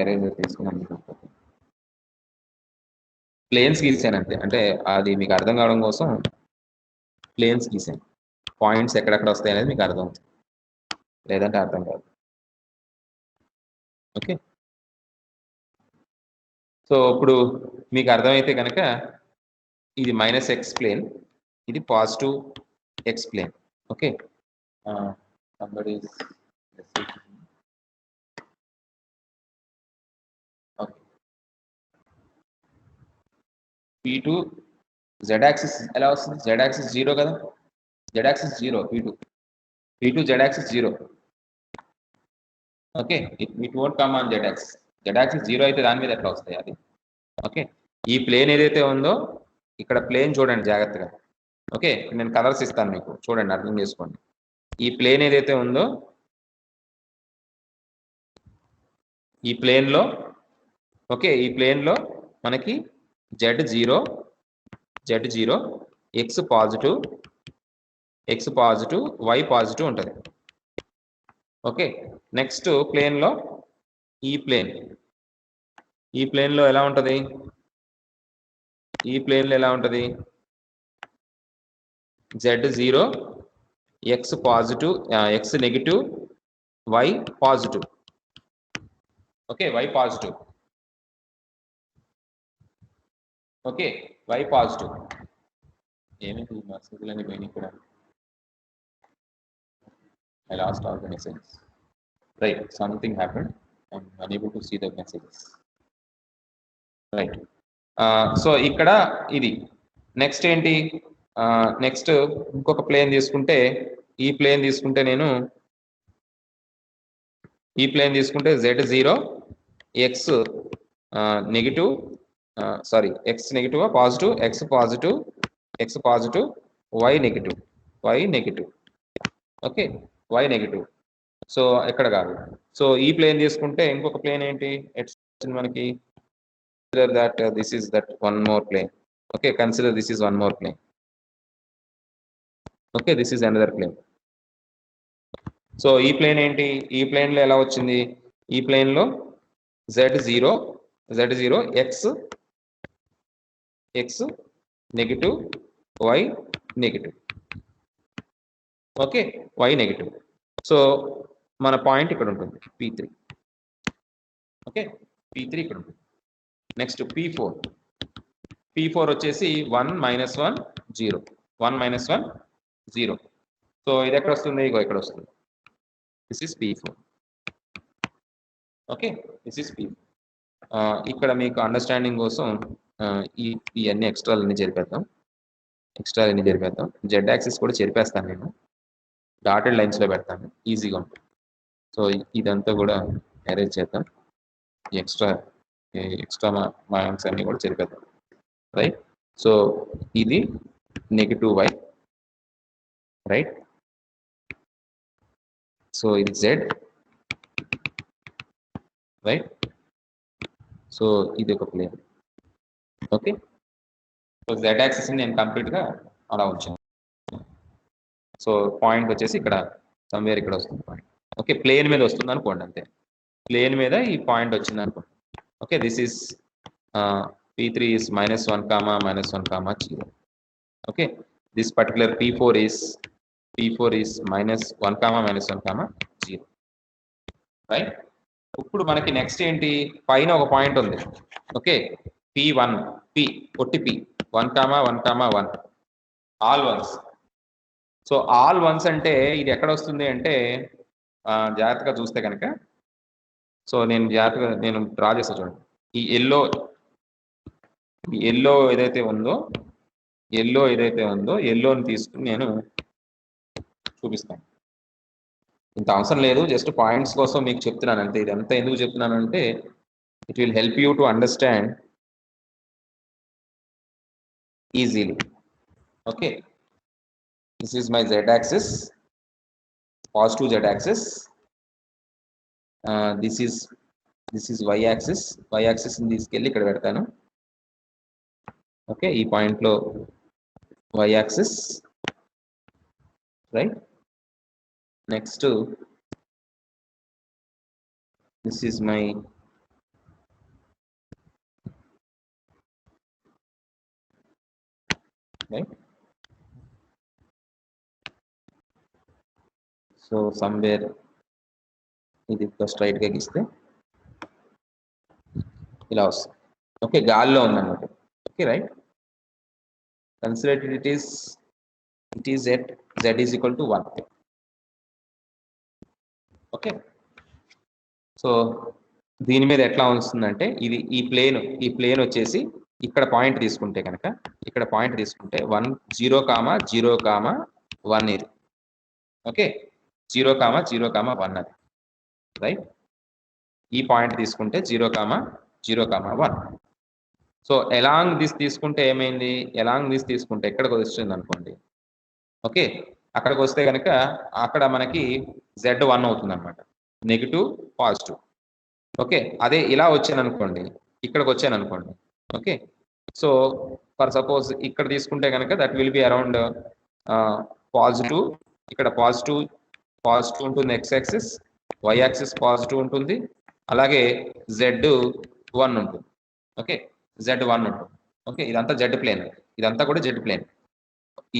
eraser తీసుకున్నాను. ప్లేన్స్ గీసాను అంతే, అంటే అది మీకు అర్థం కావడం కోసం ప్లేన్స్ గీసాను. పాయింట్స్ ఎక్కడెక్కడ వస్తాయి అనేది మీకు అర్థం అవుతుంది, లేదంటే అర్థం కాదు. ఓకే, సో ఇప్పుడు మీకు అర్థమైతే కనుక ఇది -x ప్లేన్, ఇది positive x plane. Okay, P2 z axis ఎలా వస్తుంది? z యాక్సిస్ 0 కదా, z axis 0, P2 z axis 0. Okay, it won't come on z axis 0 అయితే దాని మీద ఎట్లా వస్తాయి అది? ఓకే, ఈ ప్లేన్ ఏదైతే ఉందో ఇక్కడ ప్లేన్ చూడండి జాగ్రత్తగా. ఓకే, నేను కలర్స్ ఇస్తాను మీకు, చూడండి, అర్థం చేసుకోండి. ఈ ప్లేన్ ఏదైతే ఉందో ఈ ప్లేన్లో, ఓకే, ఈ ప్లేన్లో మనకి z0, x positive, y positive ఉంటుంది. ఓకే, నెక్స్ట్ ప్లేన్లో ఈ ప్లేన్లో ఎలా ఉంటుంది? z0, x positive, x negative, y positive. Okay, y positive. Okay, y positive. ఏమిటి మెసేజ్లని పోయినాయి ఇక్కడ? I lost all the messages. Right, something happened. I'm unable to see the messages. Right. So ఇక్కడ ఇది నెక్స్ట్ ఏంటి? నెక్స్ట్ ఇంకొక plane తీసుకుంటే, ఈ plane తీసుకుంటే z0, x negative, sorry X negative positive, X positive, X positive, Y negative, Y negative. Okay, Y negative. So ఎక్కడ కాదు. So ఈ ప్లేన్ తీసుకుంటే ఇంకొక ప్లేన్ ఏంటి ఎట్స్ మనకి, that this is that one more plane. Okay, consider this is one more plane. Okay, this is another plane. So ఈ plane ఏంటి, ఈ ప్లేన్ లో ఎలా వచ్చింది, ఈ ప్లేన్ లో z0 x x negative, y negative. Okay, y negative. So మన point ఇక్కడ ఉంటుంది p3. ఓకే, p3 ఇక్కడ ఉంటుంది. నెక్స్ట్ p4 వచ్చేసి 1 - 1 0, 1 - 1 0. సో ఇది ఎక్కడ వస్తుంది, ఇగో ఇక్కడ వస్తుంది. This is p4. Okay, this is p4. ఇక్కడ మీకు అండర్స్టాండింగ్ కోసం ఇవన్నీ ఎక్స్ట్రాలన్నీ జరిపేద్దాం. జెడ్ యాక్సిస్ కూడా చెరిపేస్తాను నేను, డాటెడ్ లైన్స్లో పెడతాను, ఈజీగా ఉంటుంది. సో ఇదంతా కూడా అరేంజ్ చేద్దాం. ఎక్స్ట్రా మార్క్స్ అన్ని కూడా చెరిపేద్దాం. రైట్, సో ఇది నెగిటివ్ వై, రైట్. సో ఇది జెడ్, రైట్. సో ఇది ఒక plane. Okay, so Z axis నేను కంప్లీట్గా అలా ఉంచాను. సో పాయింట్ వచ్చేసి ఇక్కడ సమ్వేర్ ఇక్కడ వస్తుంది పాయింట్. ఓకే, ప్లేన్ మీద వస్తుంది అనుకోండి, అంతే. ప్లేన్ మీద ఈ పాయింట్ వచ్చింది అనుకోండి. Okay, this is p3 is -1, -1, -0. Okay, this particular p4 is -1, -1, 0. Right. ఇప్పుడు మనకి నెక్స్ట్ ఏంటి, పైన ఒక పాయింట్ ఉంది. ఓకే, p1, ఒట్టి p 1, 1, 1, all once. So all once అంటే ఇది ఎక్కడ వస్తుంది అంటే, జాగ్రత్తగా చూస్తే కనుక, సో నేను డ్రా చేస్తా చూడండి. ఈ ఎల్లో ఏదైతే ఉందో ఎల్లోని తీసుకుని నేను చూపిస్తాను. ఇంత అవసరం లేదు, జస్ట్ పాయింట్స్ కోసం మీకు చెప్తున్నాను అంతే. ఇదంతా ఎందుకు చెప్తున్నానంటే, it will help you to understand easily. Okay, this is my Z axis, positive Z axis. This is Y axis. Y యాక్సిస్ని తీసుకెళ్ళి ఇక్కడ పెడతాను. ఓకే, ఈ పాయింట్లో y axis, right. Next, this is my right. So somewhere ఇది straight గా గీస్తే ఇలా వస్తుంది. ఓకే, గాల్లో ఉందన్నమాట. Okay, right. Consider it is at z is equal to 1. Okay, so దీని మీద ఎట్లా వస్తుందంటే, ఇది ఈ ప్లేన్ వచ్చేసి ఇక్కడ పాయింట్ తీసుకుంటే కనుక, 1 0, 0, 1 ఇది. ఓకే, 0, 0, 1 అది, రైట్. ఈ పాయింట్ తీసుకుంటే 0, 0, 1. సో ఎలాంగ్ దిస్ తీసుకుంటే ఏమైంది, ఎక్కడికి వస్తుంది అనుకోండి. ఓకే, అక్కడికి వస్తే కనుక అక్కడ మనకి z1 అవుతుంది అనమాట, నెగిటివ్ పాజిటివ్. ఓకే, అదే ఇలా వచ్చాను అనుకోండి, ఇక్కడికి వచ్చాను అనుకోండి. ఓకే, సో ఫర్ సపోజ్ ఇక్కడ తీసుకుంటే కనుక that will be around positive. ఇక్కడ పాజిటివ్ ఉంటుంది x axis, y axis positive ఉంటుంది, అలాగే z1 ఉంటుంది. ఓకే, z1 ఉంటుంది. ఓకే, ఇదంతా జెడ్ ప్లేన్, ఇదంతా కూడా జెడ్ ప్లేన్.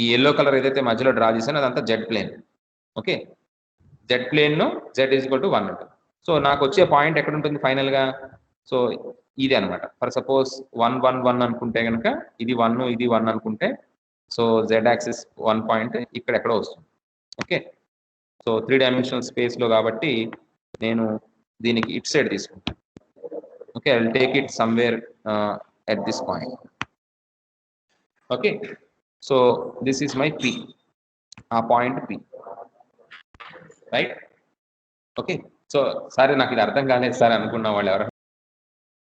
ఈ ఎల్లో కలర్ ఏదైతే మధ్యలో డ్రా చేశానో అదంతా Z plane. Okay, Z plane ను z ఈజ్ ఈక్వల్ టు 1 ఉంటుంది. సో నాకు వచ్చే పాయింట్ ఎక్కడ ఉంటుంది ఫైనల్ గా, సో ఇది అనమాట. ఫర్ సపోజ్ 1, 1, 1 అనుకుంటే కనుక, ఇది 1, ఇది 1 అనుకుంటే, సో z యాక్సిస్ 1 పాయింట్ ఇక్కడ ఎక్కడో వస్తుంది. ఓకే, సో 3 డైమెన్షనల్ స్పేస్ లో కాబట్టి నేను దీనికి ఇట్ సైడ్ తీసుకుంటాను. Okay, I will take it somewhere at this point. Okay, so this is my p, point p, right. Okay, so సరే నాకు ఇది అర్థం కాలేదు సార్ అనుకున్న వాళ్ళు ఎవరు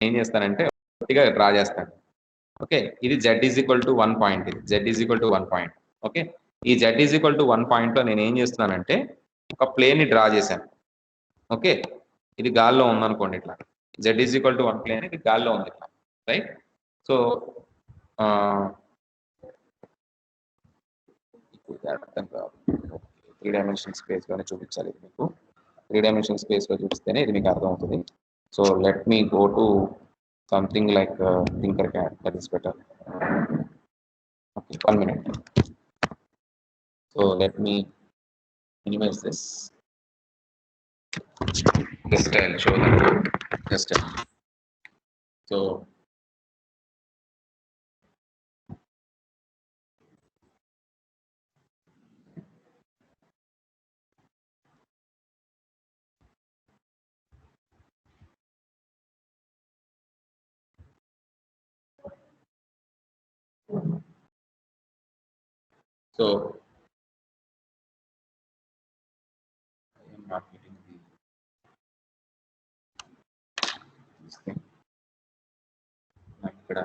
ఏం చేస్తానంటే గట్టిగా డ్రా చేస్తాను. ఓకే, ఇది z is equal to 1 point, ఇది z is equal to 1 point. Okay, ఈ z is equal to 1 point లో నేను ఏం చేస్తున్నానంటే ఒక ప్లేన్ ని డ్రా చేశాను. ఓకే, ఇది గాల్లో ఉందనుకోండి, ఇట్లా z is equal to 1 plane, ఇది గాల్లో ఉంది ఇట్లా, రైట్? సో అర్థం కాదు, 3 డైమెన్షన్ స్పేస్ లోనే చూపించాలి ఇది మీకు. 3 డైమెన్షన్ స్పేస్ లో చూపిస్తేనే ఇది మీకు అర్థం అవుతుంది. So let me go to something like Tinkercad, that is better. Okay, 1 minute. So let me minimize this. Just I'll show that. Just so I am not getting this thing. ఇక్కడ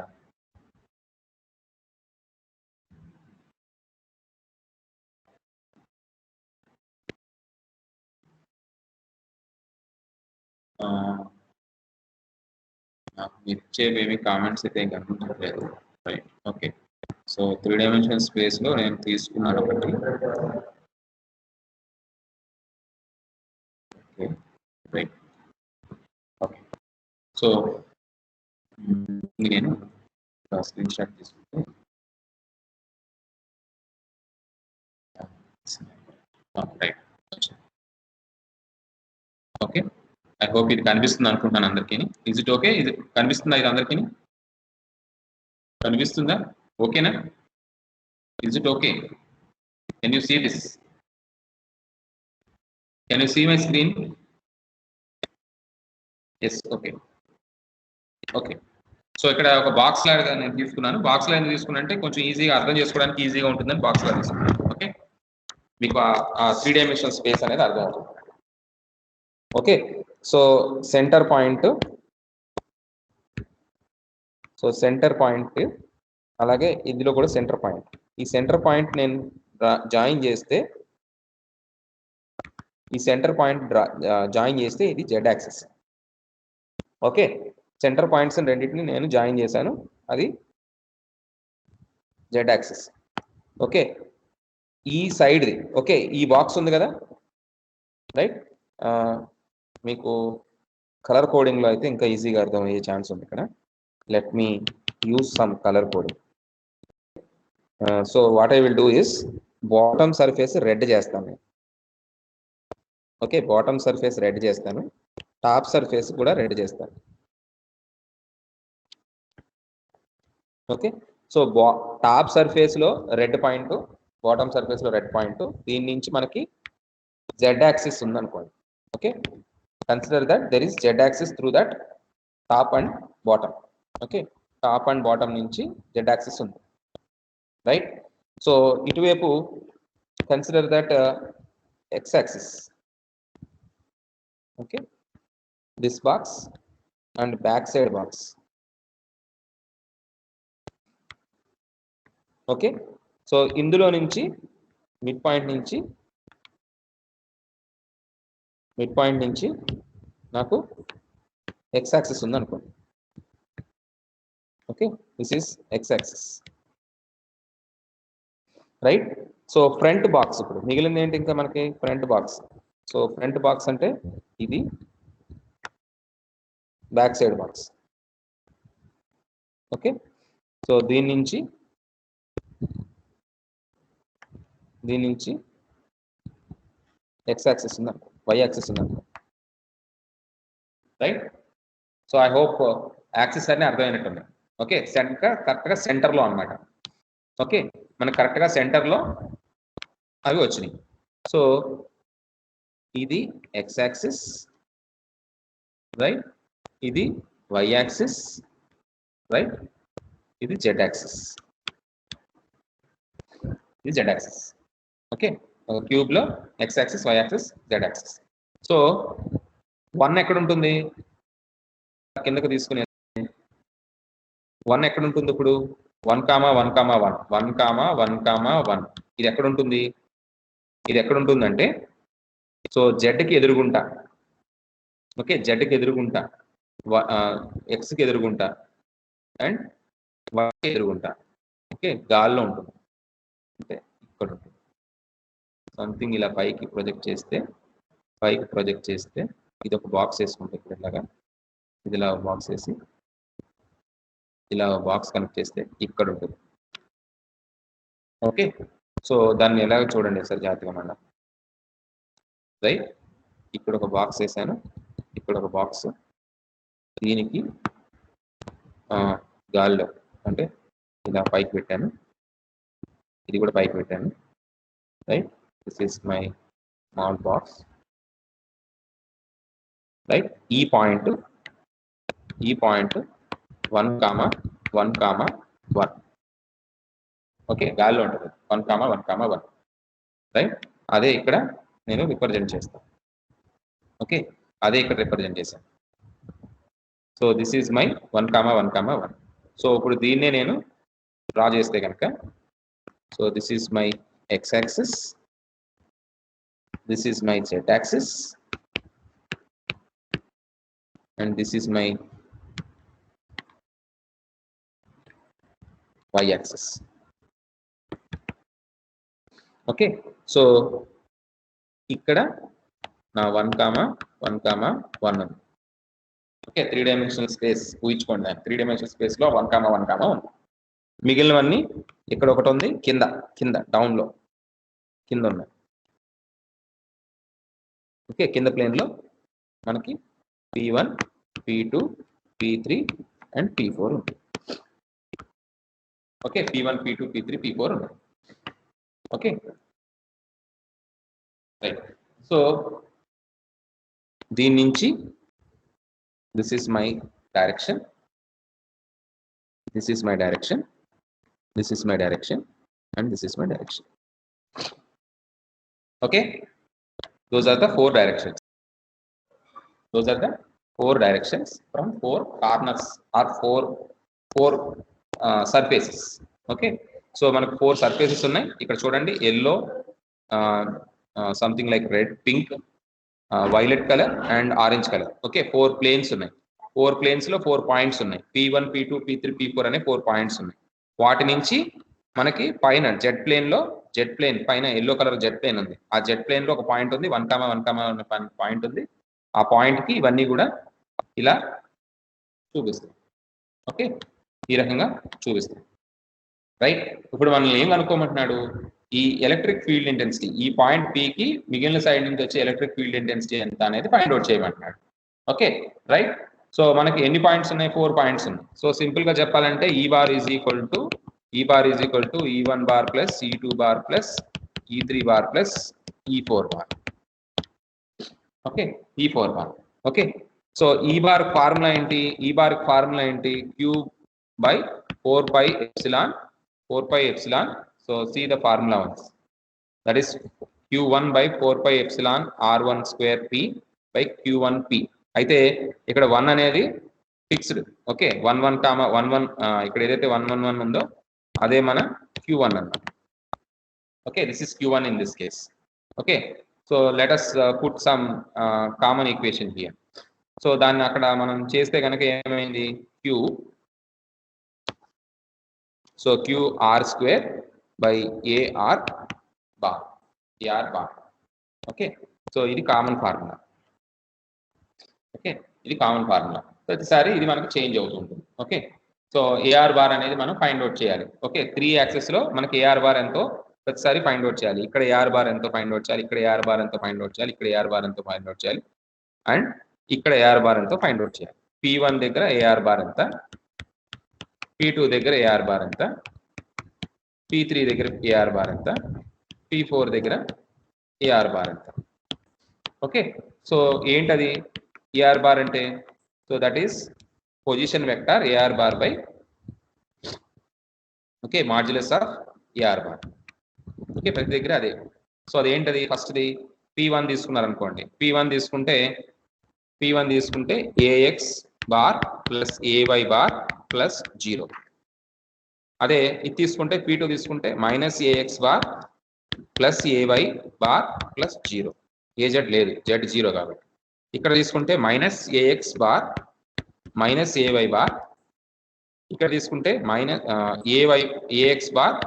నాకు ఇచ్చేవేమి comments అయితే ఏం కనిపించట్లేదు, right? Okay, so 3 dimension space లో నేను తీసుకున్నాను ఒకటి. Okay, right. Okay, so నేను స్క్రీన్ షాట్ తీసుకుంటే రైట్. ఓకే, ఐ హోప్ ఇది కనిపిస్తుంది అనుకుంటున్నాను అందరికీ. Is it okay? ఇది కనిపిస్తుందా? ఇది అందరికీ కనిపిస్తుందా? ఓకేనా? Is it okay? Can you see this? Can you see my screen? Yes, okay. Okay, so ఇక్కడ ఒక బాక్స్ లాగా నేను తీసుకున్నాను. బాక్స్ లాగా తీసుకున్నా అంటే కొంచెం ఈజీగా అర్థం చేసుకోవడానికి ఈజీగా ఉంటుందని బాక్స్ లాగా తీసుకున్నాను. ఓకే, మీకు ఆ 3 డైమెన్షన్ స్పేస్ అనేది అర్థం అవుతుంది. ఓకే, సో సెంటర్ పాయింట్, అలాగే ఇందులో కూడా సెంటర్ పాయింట్. ఈ సెంటర్ పాయింట్ నేను జాయిన్ చేస్తే, ఇది Z axis. Okay, centre points రెండింటిని నేను జాయిన్ చేశాను, అది జెడ్ యాక్సిస్. ఓకే, ఈ సైడ్ది, ఓకే, ఈ బాక్స్ ఉంది కదా, రైట్? మీకు కలర్ కోడింగ్లో అయితే ఇంకా ఈజీగా అర్థమయ్యే ఛాన్స్ ఉంది ఇక్కడ. Let me use some colour coding. So what I will do is bottom surface red చేస్తాను. ఓకే, బాటమ్ సర్ఫేస్ రెడ్ చేస్తాను, టాప్ సర్ఫేస్ కూడా రెడ్ చేస్తాను. ఓకే, సో టాప్ సర్ఫేస్లో రెడ్ పాయింట్, బాటమ్ సర్ఫేస్లో రెడ్ పాయింట్. దీని నుంచి మనకి జెడ్ యాక్సిస్ ఉందనుకోండి. Okay, consider that there is Z axis through that top and bottom. Okay, top and bottom నుంచి జెడ్ యాక్సిస్ ఉంది, రైట్? సో ఇటువైపు consider that X axis. Okay, this box and back side box. Okay, so ఇందులో నుంచి mid point నుంచి నాకు X axis ఉంది అనుకోండి. Okay, this is X axis, right? So front box, ఇప్పుడు మిగిలింది ఏంటి ఇంకా మనకి? Front box. So front box అంటే ఇది back side box. Okay, so దీని నుంచి ఎక్స్ యాక్సిస్ ఉందనుకో, వై యాక్సిస్ ఉందనుకో, right? So I hope axis అన్ని అర్థమైనట్టుంది. ఓకే, కరెక్ట్గా సెంటర్లో అనమాట. ఓకే, మనకు కరెక్ట్గా సెంటర్లో అవి వచ్చినాయి. సో ఇది ఎక్స్ యాక్సిస్, రైట్? ఇది వై యాక్సిస్, రైట్? ఇది జెడ్ యాక్సిస్, ఇది జెడ్ యాక్సిస్. ఓకే, క్యూబ్ లో X axis, Y axis, Z axis. So 1 ఎక్కడ ఉంటుంది? కిందకు తీసుకునే 1 ఎక్కడ ఉంటుంది ఇప్పుడు 1, 1, 1, 1, 1 ఇది ఎక్కడ ఉంటుంది? ఇది ఎక్కడ ఉంటుందంటే సో జెడ్కి ఎదురుగుంటా. ఓకే, జెడ్కి ఎదురుగుంటా, ఎక్స్కి ఎదురుగుంటా అండ్ వైకి ఎదురుగుంటా. ఓకే, గాల్లో ఉంటుంది అంటే ఇక్కడ ఉంటుంది. సంథింగ్ ఇలా పైకి ప్రొజెక్ట్ చేస్తే ఇది ఒక బాక్స్ వేసుకుంటే ఇక్కడ ఇలాగా, ఇది ఇలా బాక్స్ వేసి ఇలా బాక్స్ కనెక్ట్ చేస్తే ఇక్కడ ఉంటుంది. ఓకే, సో దాన్ని ఎలాగ చూడండి సార్ జాగ్రత్తగా మళ్ళీ. రైట్, ఇక్కడ ఒక బాక్స్ వేసాను, ఇక్కడ ఒక బాక్స్, దీనికి గాల్లో అంటే ఇలా పైకి పెట్టాను, ఇది కూడా పైకి పెట్టాను. Right, this is my small box. Right, ఈ పాయింట్ 1, 1, 1. ఓకే, గాల్లో ఉంటుంది 1, 1, 1. రైట్, అదే ఇక్కడ నేను రిప్రజెంట్ చేస్తాను. ఓకే, అదే ఇక్కడ రిప్రజెంట్ చేశాను. So this is my 1, 1, 1. So ఇప్పుడు దీన్నే నేను డ్రా చేస్తే కనుక, so this is my ex axis, this is my Z axis and this is my y axis. Okay, so ఇక్కడ నా 1, 1, 1 ఉంది. ఓకే, 3 డైమెన్షనల్ స్పేస్ ఊహించుకోండి. 3 డైమెన్షనల్ స్పేస్ లో 1, 1, 1 మిగిలినవన్నీ ఇక్కడ ఒకటి ఉంది, కింద డౌన్ లో కింద ఉన్నాయి. ఓకే, కింద ప్లేన్ లో మనకి P1, P2, P3 and P4 ఉంది. Okay, P1, P2, P3, P4 ఉంది. Okay, right. సో దీని నుంచి this is my direction, this is my direction, this is my direction and this is my direction. Okay, those are the 4 directions. Those are the 4 directions from 4 corners or 4 surfaces. Okay, so మనకు 4 surfaces ఉన్నాయి. ఇక్కడ చూడండి, yellow, something like red, pink, violet color and orange color. Okay, 4 planes ఉన్నాయి. 4 planes లో 4 points ఉన్నాయి. P1, P2, P3, P4 అనే 4 points ఉన్నాయి. వాటి నుంచి మనకి పైన జెడ్ ప్లేన్ పైన ఎల్లో కలర్ జెడ్ ప్లేన్ ఉంది. ఆ జెడ్ ప్లేన్ లో ఒక పాయింట్ ఉంది, 1, 1, పాయింట్ ఉంది. ఆ పాయింట్ కి ఇవన్నీ కూడా ఇలా చూపిస్తాయి. ఓకే, ఈ రకంగా చూపిస్తాయి. రైట్, ఇప్పుడు మనల్ని ఏం కనుక్కోమంటున్నాడు? ఈ ఎలక్ట్రిక్ ఫీల్డ్ ఇంటెన్సిటీ, ఈ పాయింట్ P కి మిగిలిన సైడ్ నుంచి వచ్చే ఎలక్ట్రిక్ ఫీల్డ్ ఇంటెన్సిటీ ఎంత అనేది ఫైండ్ అవుట్ చేయమంటున్నాడు. Okay, right. సో మనకి ఎన్ని పాయింట్స్ ఉన్నాయి? 4 పాయింట్స్ ఉన్నాయి. సో సింపుల్ గా చెప్పాలంటే E bar is equal to E1 bar plus E2 bar plus E3 bar plus E4 bar. Okay, E4 bar. Okay, so E bar formula ఏంటి? E bar formula ఏంటి? Q by 4 pi epsilon. So see the formula once. That is Q1 by 4 pi epsilon R1 square P by Q1 P. అయితే ఇక్కడ 1 అనేది fixed. Okay, 1, 1, 1, ఇక్కడ ఏదైతే 1, 1, 1 ఉందో అదే మన Q1 అన్నమాట. Okay, this is Q1 in this case. Okay, so let us put some common equation here. So దాన్ని అక్కడ మనం చేస్తే కనుక ఏమైంది? So QR square by AR bar. Okay, so ఇది కామన్ ఫార్ములా. ఓకే, ఇది కామన్ ఫార్ములా. ప్రతిసారి ఇది మనకు చేంజ్ అవుతుంటుంది. ఓకే, సో AR బార్ అనేది మనం ఫైండ్ అవుట్ చేయాలి. ఓకే, 3 యాక్సెస్ లో మనకి AR బార్ ఎంతో ప్రతిసారి ఫైండ్ అవుట్ చేయాలి. ఇక్కడ AR బార్ ఎంతో ఫైండ్ అవుట్ చేయాలి, ఇక్కడ AR బార్ ఎంతో ఫైండ్ అవుట్ చేయాలి, ఇక్కడ AR బార్ ఎంతో ఫైండ్ అవుట్ చేయాలి అండ్ ఇక్కడ AR బార్ ఎంతో ఫైండ్ అవుట్ చేయాలి. P1 దగ్గర AR బార్ ఎంత, P2 దగ్గర AR బార్ ఎంత, P3 దగ్గర AR బార్ ఎంత, P4 దగ్గర AR బార్ ఎంత. ఓకే, సో ఏంటది AR బార్ అంటే? So that is position vector AR bar by okay modulus of AR bar. Okay, ప్రతి దగ్గర అదే. సో అదేంటది? ఫస్ట్ది P1 తీసుకున్నారనుకోండి, P1 తీసుకుంటే AX bar plus AY bar plus 0. అదే ఇది తీసుకుంటే P2 తీసుకుంటే minus AX bar plus AY bar plus 0. AZ లేదు, జెడ్ 0 కాబట్టి. ఇక్కడ తీసుకుంటే minus AX bar minus AY bar, ఇక్కడ తీసుకుంటే minus AY AX bar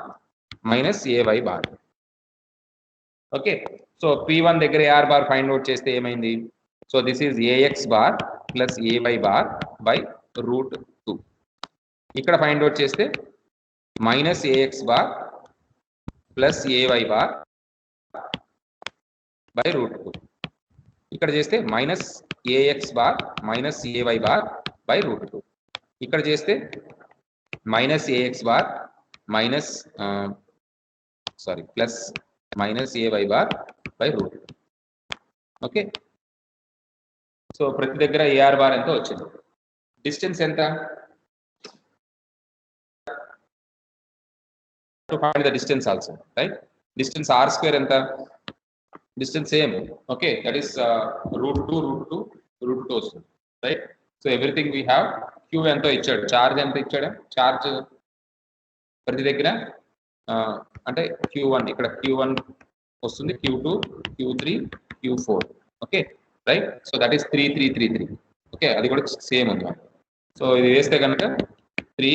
minus AY bar. Okay, so P1 దగ్గర ఏఆర్ బార్ ఫైండ్ అవుట్ చేస్తే ఏమైంది? So this is AX bar plus AY bar by root 2. ఇక్కడ find out చేస్తే minus AX bar plus AY bar by root 2. ఇక్కడ చేస్తే minus AX bar minus AY bar by root 2. ఇక్కడ చేస్తే minus AX bar minus plus minus AY bar by root 2. Okay, so ప్రతి దగ్గర AR bar ఎంత వచ్చింది? Distance ఎంత? to find the distance also, right? Distance r square enta? Distance same, okay, that is root 2 వస్తుంది, right? So everything we have. Q ento ఇచ్చాడు, charge ఎంత ఇచ్చాడు? Charge ప్రతి దగ్గర అంటే Q1 ఇక్కడ Q1 వస్తుంది, Q2 Q3 Q4, okay, right? So that is 3 okay, అది కూడా సేమ్ ఉంది. సో ఇది వేస్తే కనుక 3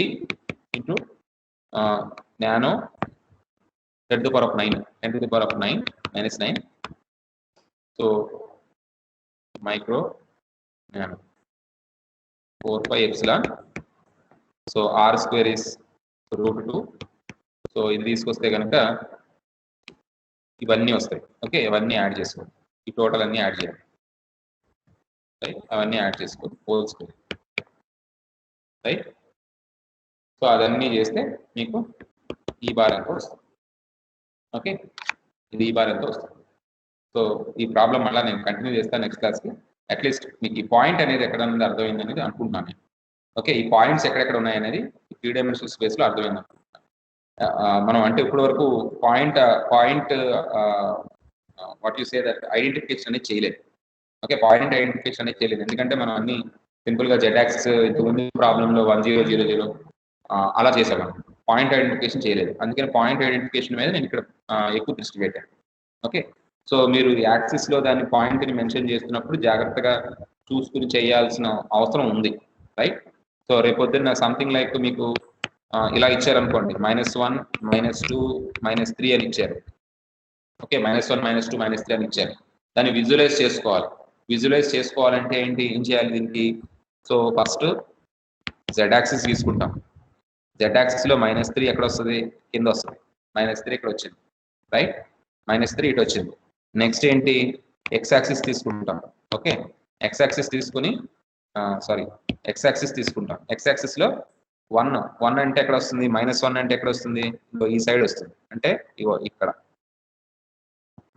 into nano 10 to the power of 9 minus 9, so micro nano 4 pi epsilon, so r square is root 2. So ఇది తీసుకొస్తే కనుక ఇవన్నీ వస్తాయి, ఓకే, ఇవన్నీ యాడ్ చేసుకోండి, ఈ టోటల్ అన్ని యాడ్ చేయాలి, రైట్? అవన్నీ యాడ్ చేసుకోండి, హోల్ స్క్వేర్, రైట్? సో అదన్నీ చేస్తే మీకు ఈ బార్ ఎంత వస్తుంది, ఓకే, ఇది ఈ బార్ ఎంత వస్తుంది. సో ఈ ప్రాబ్లం మళ్ళీ నేను కంటిన్యూ చేస్తాను నెక్స్ట్ క్లాస్కి. అట్లీస్ట్ మీకు ఈ పాయింట్ అనేది ఎక్కడ ఉంది అర్థమైంది అనేది అనుకుంటున్నాను నేను. ఓకే, ఈ పాయింట్స్ ఎక్కడెక్కడ ఉన్నాయనేది 3 డైమెన్షనల్ స్పేస్లో అర్థమైంది అనుకుంటున్నాను. మనం అంటే ఇప్పటి వరకు point what you say that identification అనేది చేయలేదు. ఓకే, పాయింట్ ఐడెంటిఫికేషన్ అనేది చేయలేదు, ఎందుకంటే మనం అన్ని సింపుల్గా జెడ్ యాక్సిస్ ఇంతకుముందు ప్రాబ్లంలో 1 0 0 0 అలా చేసేవాళ్ళం, పాయింట్ ఐడెంటిఫికేషన్ చేయలేదు. అందుకని పాయింట్ ఐడెంటిఫికేషన్ మీద నేను ఇక్కడ ఎక్కువ దృష్టి పెట్టాను. ఓకే, సో మీరు యాక్సిస్లో దాని పాయింట్ని మెన్షన్ చేస్తున్నప్పుడు జాగ్రత్తగా చూసుకుని చేయాల్సిన అవసరం ఉంది, రైట్? సో రేపొద్దున్న సంథింగ్ లైక్ మీకు ఇలా ఇచ్చారనుకోండి, -1 -2 -3 అని ఇచ్చారు, ఓకే, -1 -2 -3 అని ఇచ్చారు. దాన్ని విజువలైజ్ చేసుకోవాలి. విజువలైజ్ చేసుకోవాలంటే ఏంటి, ఏం చేయాలి దీనికి? సో ఫస్ట్ జెడ్ యాక్సిస్ తీసుకుంటాం. జెడ్ యాక్సిస్లో -3 ఎక్కడ వస్తుంది? కింద వస్తుంది. -3 ఇక్కడ వచ్చింది, రైట్? -3 ఇటు వచ్చింది. నెక్స్ట్ ఏంటి? ఎక్స్ యాక్సిస్ తీసుకుంటాం. ఓకే, ఎక్స్ యాక్సిస్ తీసుకుని ఎక్స్ యాక్సిస్ తీసుకుంటాం. ఎక్స్ యాక్సిస్లో 1 అంటే ఎక్కడ వస్తుంది? -1 అంటే ఎక్కడ వస్తుంది? ఈ సైడ్ వస్తుంది, అంటే ఇగో ఇక్కడ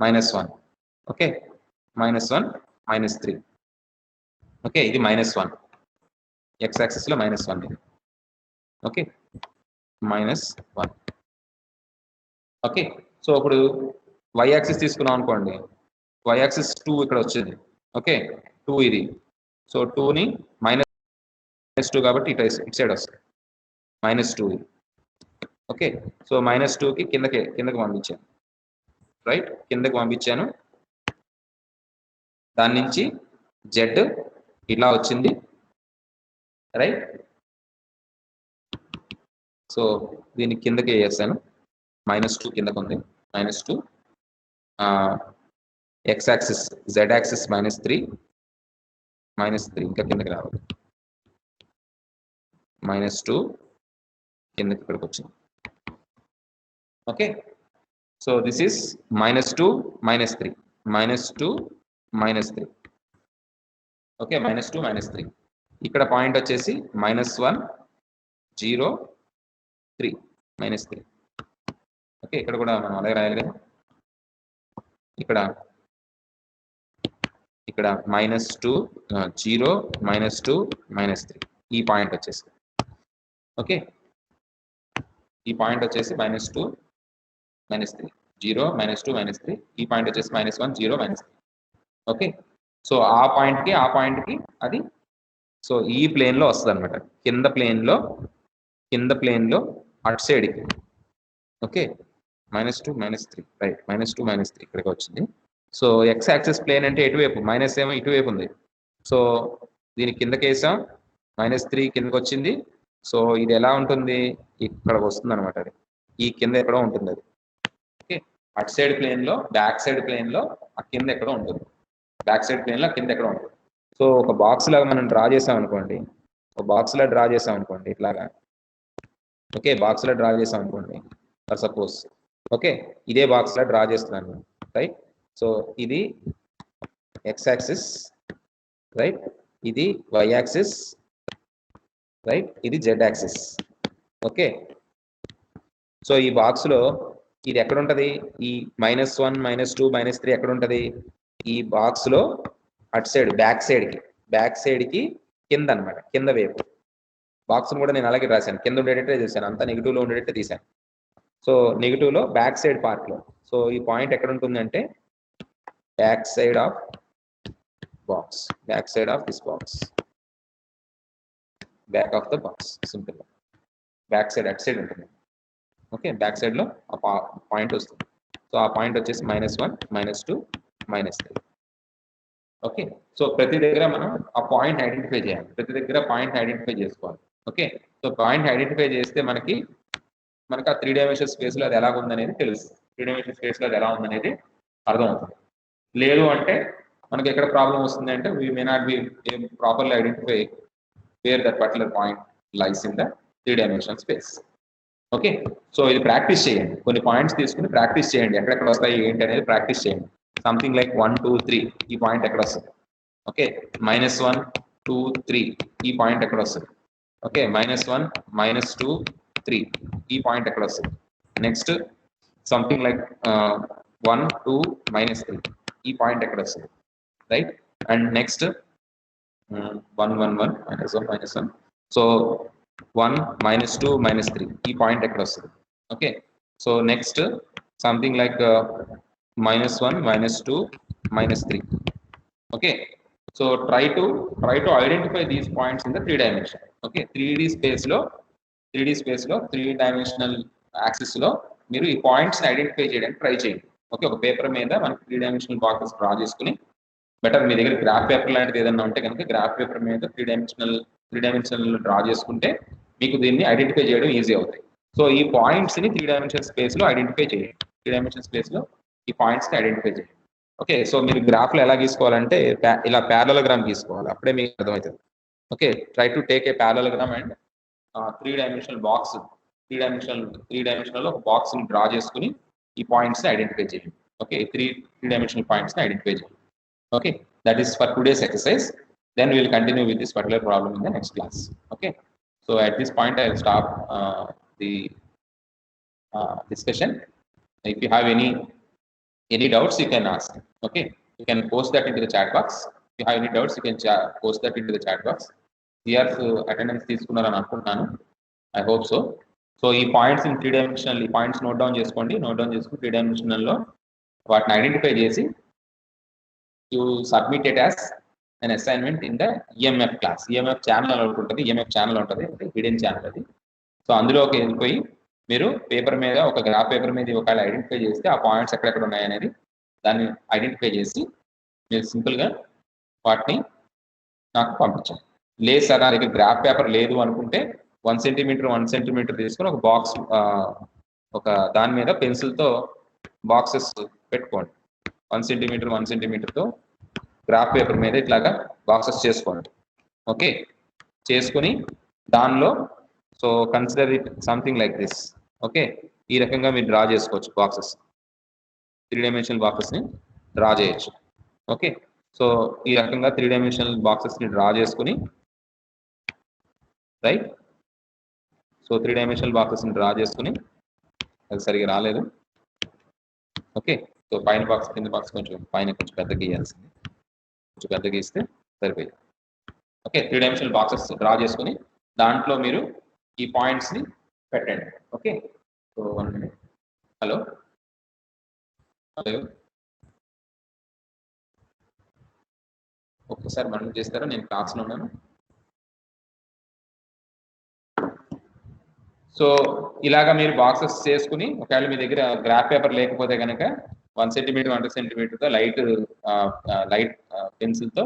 -1, ఓకే, -1 -3, ఓకే, ఇది -1, ఎక్స్ యాక్సిస్లో -1 ఇది, ఓకే, -1, ఓకే. సో ఇప్పుడు వై యాక్సిస్ తీసుకున్నాం అనుకోండి, వై యాక్సిస్ 2 ఇక్కడ వచ్చింది, ఓకే, 2 ఇది. సో 2ని -2 కాబట్టి ఇటు సైడ్ వస్తుంది, -2 ఇది, ఓకే. సో -2కి కిందకి పంపించాను, రైట్? కిందకి పంపించాను. దాని నుంచి జెడ్ ఇలా వచ్చింది, రైట్? సో దీన్ని కిందకి వేసాను, -2 కిందకు ఉంది, -2, ఎక్స్ యాక్సిస్ జెడ్ యాక్సిస్ -3 ఇంకా కిందకి రావాలి, -2 కిందకి ఇక్కడికి వచ్చింది, okay. So this is -2 -3 -2 -3, okay, -2 -3. ఇక్కడ పాయింట్ వచ్చేసి -1 0 3 -3, ఓకే. ఇక్కడ కూడా మనం అలాగే రాయాలి కదా, ఇక్కడ -2 0 -2 -3 ఈ పాయింట్ వచ్చేసి, ఓకే, ఈ పాయింట్ వచ్చేసి -2 -3 0 -2 -3, ఈ పాయింట్ వచ్చేసి -1 0 -3, ఓకే. సో ఆ పాయింట్కి అది సో ఈ ప్లేన్ లో వస్తుంది అనమాట, కింద ప్లేన్ లో అటు సైడ్కి. ఓకే, -2 -3 రైట్, -2 -3 ఇక్కడికి వచ్చింది. సో ఎక్స్ యాక్సిస్ ప్లేన్ అంటే ఎటువైపు, మైనస్ ఏమో ఇటువైపు ఉంది. సో దీని కిందకి వేసాం, -3 కిందకి వచ్చింది. సో ఇది ఎలా ఉంటుంది, ఇక్కడికి వస్తుంది అనమాట. అది ఈ కింద ఎక్కడో ఉంటుంది అది. ఓకే, అటు సైడ్ ప్లేన్ లో బ్యాక్ సైడ్ ప్లేన్ లో ఆ కింద ఎక్కడో ఉంటుంది, బ్యాక్ సైడ్ ప్లేన్ లో కింద ఎక్కడో ఉంటుంది. సో ఒక బాక్స్ లాగా మనం డ్రా చేసాం అనుకోండి, ఒక బాక్స్ లా డ్రా చేసాం అనుకోండి ఇట్లాగా. ఓకే, బాక్స్ లా డ్రా చేసాం అనుకోండి ఫర్ సపోజ్. ఓకే, ఇదే బాక్స్ లా డ్రా చేస్తున్నాను, రైట్. సో ఇది ఎక్స్ యాక్సిస్, రైట్, ఇది వై యాక్సిస్, రైట్, ఇది జెడ్ యాక్సిస్. ఓకే, సో ఈ బాక్స్ లో ఇది ఎక్కడ ఉంటది, ఈ -1 -2 -3 ఎక్కడ ఉంటది, ఈ బాక్స్ లో అటు సైడ్ బ్యాక్ సైడ్ కి కింద అనమాట, కింద వైపు. బాక్స్ కూడా నేను అలాగే రాశాను, కింద ఉండేటట్టే చేశాను, అంతా నెగిటివ్ లో ఉండేటట్టే తీశాను. సో నెగిటివ్ లో బ్యాక్ సైడ్ పార్ట్ లో. సో ఈ పాయింట్ ఎక్కడ ఉంటుందంటే back side of box, back side of this box, back of the box, simple. Back side అటు సైడ్ ఉంటుంది. ఓకే, బ్యాక్ సైడ్ లో ఆ పాయింట్ వస్తుంది. సో ఆ పాయింట్ వచ్చేసి -1 -2 -3. ఓకే, సో ప్రతి దగ్గర మనం ఆ పాయింట్ ఐడెంటిఫై చేయాలి, ప్రతి దగ్గర పాయింట్ ఐడెంటిఫై చేసుకోవాలి. ఓకే, సో పాయింట్ ఐడెంటిఫై చేస్తే మనకి ఆ 3 డైమెన్షన్ స్పేస్ లో అది ఎలా ఉందనేది తెలుస్తుంది, 3 డైమెన్షన్ స్పేస్ లో అది ఎలా ఉందనేది అర్థమవుతుంది. లేదు అంటే మనకి ఎక్కడ ప్రాబ్లం వస్తుంది అంటే we may not be properly identify wear that particular point lies in the 3 dimension space. Okay, so ఇది ప్రాక్టీస్ చేయండి, కొన్ని పాయింట్స్ తీసుకుని ప్రాక్టీస్ చేయండి, ఎక్కడెక్కడ వస్తాయి ఏంటి అనేది ప్రాక్టీస్ చేయండి. సంథింగ్ లైక్ 1 2 3 ఈ పాయింట్ ఎక్కడ వస్తుంది. ఓకే, -1 2 3 ఈ పాయింట్ ఎక్కడ వస్తుంది. ఓకే, -1 -2 3 ఈ పాయింట్ ఎక్కడ వస్తుంది. నెక్స్ట్ సంథింగ్ లైక్ 1 2 -3 ఈ పాయింట్ ఎక్కడ వస్తుంది, రైట్. And next 1 1 1 -1 -1. సో 1 -2 -3 ఈ పాయింట్ ఎక్కడ వస్తుంది. Okay, so next something like -1 -2 -3. Okay, so try to identify these points in the 3 dimension. Okay, 3D space లో 3 డైమెన్షనల్ యాక్సిస్ లో మీరు ఈ పాయింట్స్ ఐడెంటిఫై చేయడానికి ట్రై చేయండి. ఓకే, ఒక పేపర్ మీద మనకి 3 డైమెన్షనల్ బాక్సెస్ డ్రా చేసుకుని, బెటర్ మీ దగ్గర గ్రాఫ్ పేపర్ లాంటిది ఏదైనా ఉంటే కనుక గ్రాఫ్ పేపర్ మీద 3 డైమెన్షనల్ డ్రా చేసుకుంటే మీకు దీన్ని ఐడెంటిఫై చేయడం ఈజీ అవుతాయి. సో ఈ పాయింట్స్ ని 3 డైమెన్షన్ స్పేస్ లో ఐడెంటిఫై చేయండి, 3 డైమెన్షన్ స్పేస్ లో ఈ పాయింట్స్ ని ఐడెంటిఫై చేయండి. ఓకే, సో మీరు గ్రాఫ్ లో ఎలా గీసుకోవాలంటే ఇలా ప్యారలోగ్రామ్ గీసుకోవాలి, అప్పుడే మీకు అర్థమవుతుంది. Okay, try to take a parallelogram and 3 dimensional box, 3 dimensional లో ఒక బాక్స్ ని డ్రా చేసుకుని ఈ పాయింట్స్ ని ఐడెంటిఫై చేయండి. ఓకే, 3 డైమెన్షనల్ పాయింట్స్ ని ఐడెంటిఫై చేయండి. Okay, that is for today's exercise. Then we will continue with this particular problem in the next class. Okay, so at this point I will stop the discussion. If you have any doubts, you can ask. Okay, you can post that into the chat box. If you have any doubts, you can post that into the chat box. Here attendance తీసుకున్నారని అనుకుంటున్నాను, I hope so. So ఈ points in 3 dimensional, ఈ points note down చేసుకొని 3 dimensional లో వాటిని identify చేసి you submit it as an assignment in the EMF class. EMF channel ఉంటుంది, EMF channel ఉంటుంది, హిడెన్ ఛానల్ అది. సో అందులోకి వెళ్ళిపోయి మీరు పేపర్ మీద, ఒక గ్రాఫ్ పేపర్ మీద ఒకవేళ ఐడెంటిఫై చేస్తే ఆ పాయింట్స్ ఎక్కడెక్కడ ఉన్నాయనేది దాన్ని ఐడెంటిఫై చేసి మీరు సింపుల్గా వాటిని నాకు పంపించండి. లేదు సార్ నా దగ్గర గ్రాఫ్ పేపర్ లేదు అనుకుంటే 1 సెంటీమీటర్ తీసుకొని ఒక బాక్స్, ఒక దాని మీద పెన్సిల్తో బాక్సెస్ పెట్టుకోండి. 1 సెంటీమీటర్తో గ్రాఫ్ పేపర్ మీద ఇట్లాగా బాక్సెస్ చేసుకోండి. ఓకే, చేసుకుని దానిలో so consider it something like this. Okay, ఈ రకంగా మీరు డ్రా చేసుకోవచ్చు బాక్సెస్, 3 డైమెన్షనల్ బాక్సెస్ని డ్రా చేయొచ్చు. ఓకే, సో ఈ రకంగా 3 డైమెన్షనల్ బాక్సెస్ని డ్రా చేసుకుని, రైట్. సో 3 డైమెన్షనల్ బాక్సెస్ని డ్రా చేసుకుని, అది సరిగా రాలేదు. ఓకే, సో పైన బాక్స్ కింద బాక్స్ కొంచెం పైన కొంచెం పెద్ద గీయాల్సింది, కొంచెం పెద్ద గీస్తే సరిపోయింది. ఓకే, 3 డైమెన్షనల్ బాక్సెస్ డ్రా చేసుకుని దాంట్లో మీరు ఈ పాయింట్స్ని పెట్టండి. Okay, so 1 minute. హలో ఒక్కసారి మనం చేస్తారా, నేను క్లాస్లో ఉన్నాను. సో ఇలాగా మీరు బాక్సెస్ చేసుకుని ఒకవేళ మీ దగ్గర గ్రాఫ్ పేపర్ లేకపోతే కనుక 1 సెంటీమీటర్ 1 సెంటీమీటర్తో లైట్ పెన్సిల్తో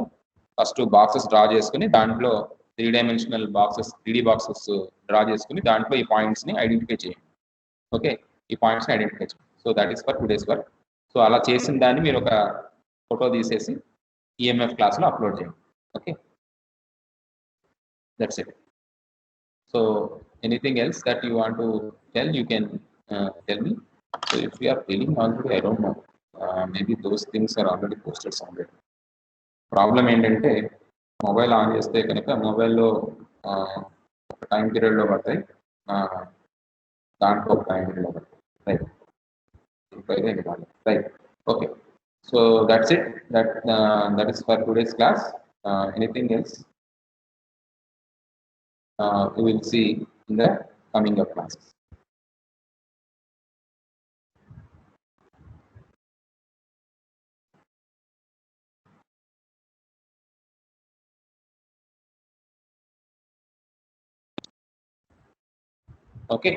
ఫస్ట్ బాక్సెస్ డ్రా చేసుకుని దాంట్లో 3 dimensional boxes 3D boxes draw చేసుకుని దాంట్లో ఈ పాయింట్స్ని ఐడెంటిఫై చేయండి. ఓకే, ఈ పాయింట్స్ని ఐడెంటిఫై చేయండి. So that is for today's work. So అలా చేసిన దాన్ని మీరు ఒక ఫోటో తీసేసి ఈఎంఎఫ్ క్లాస్లో అప్లోడ్ చేయండి. Okay, that's it. So anything else that you want to tell, you can tell me. So if you are feeling already, I don't know, maybe those things are already posted somewhere. Problem ఏంటంటే mobile on చేస్తే కనుక మొబైల్లో ఒక time పీరియడ్లో పడతాయి, దాంట్లో ఒక time పీరియడ్లో పడతాయి. Right, right. Okay, so that's it. That is for today's class. Anything else we will see in the coming up classes. Okay.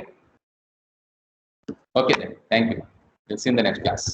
Okay then. Thank you. We'll see you in the next class.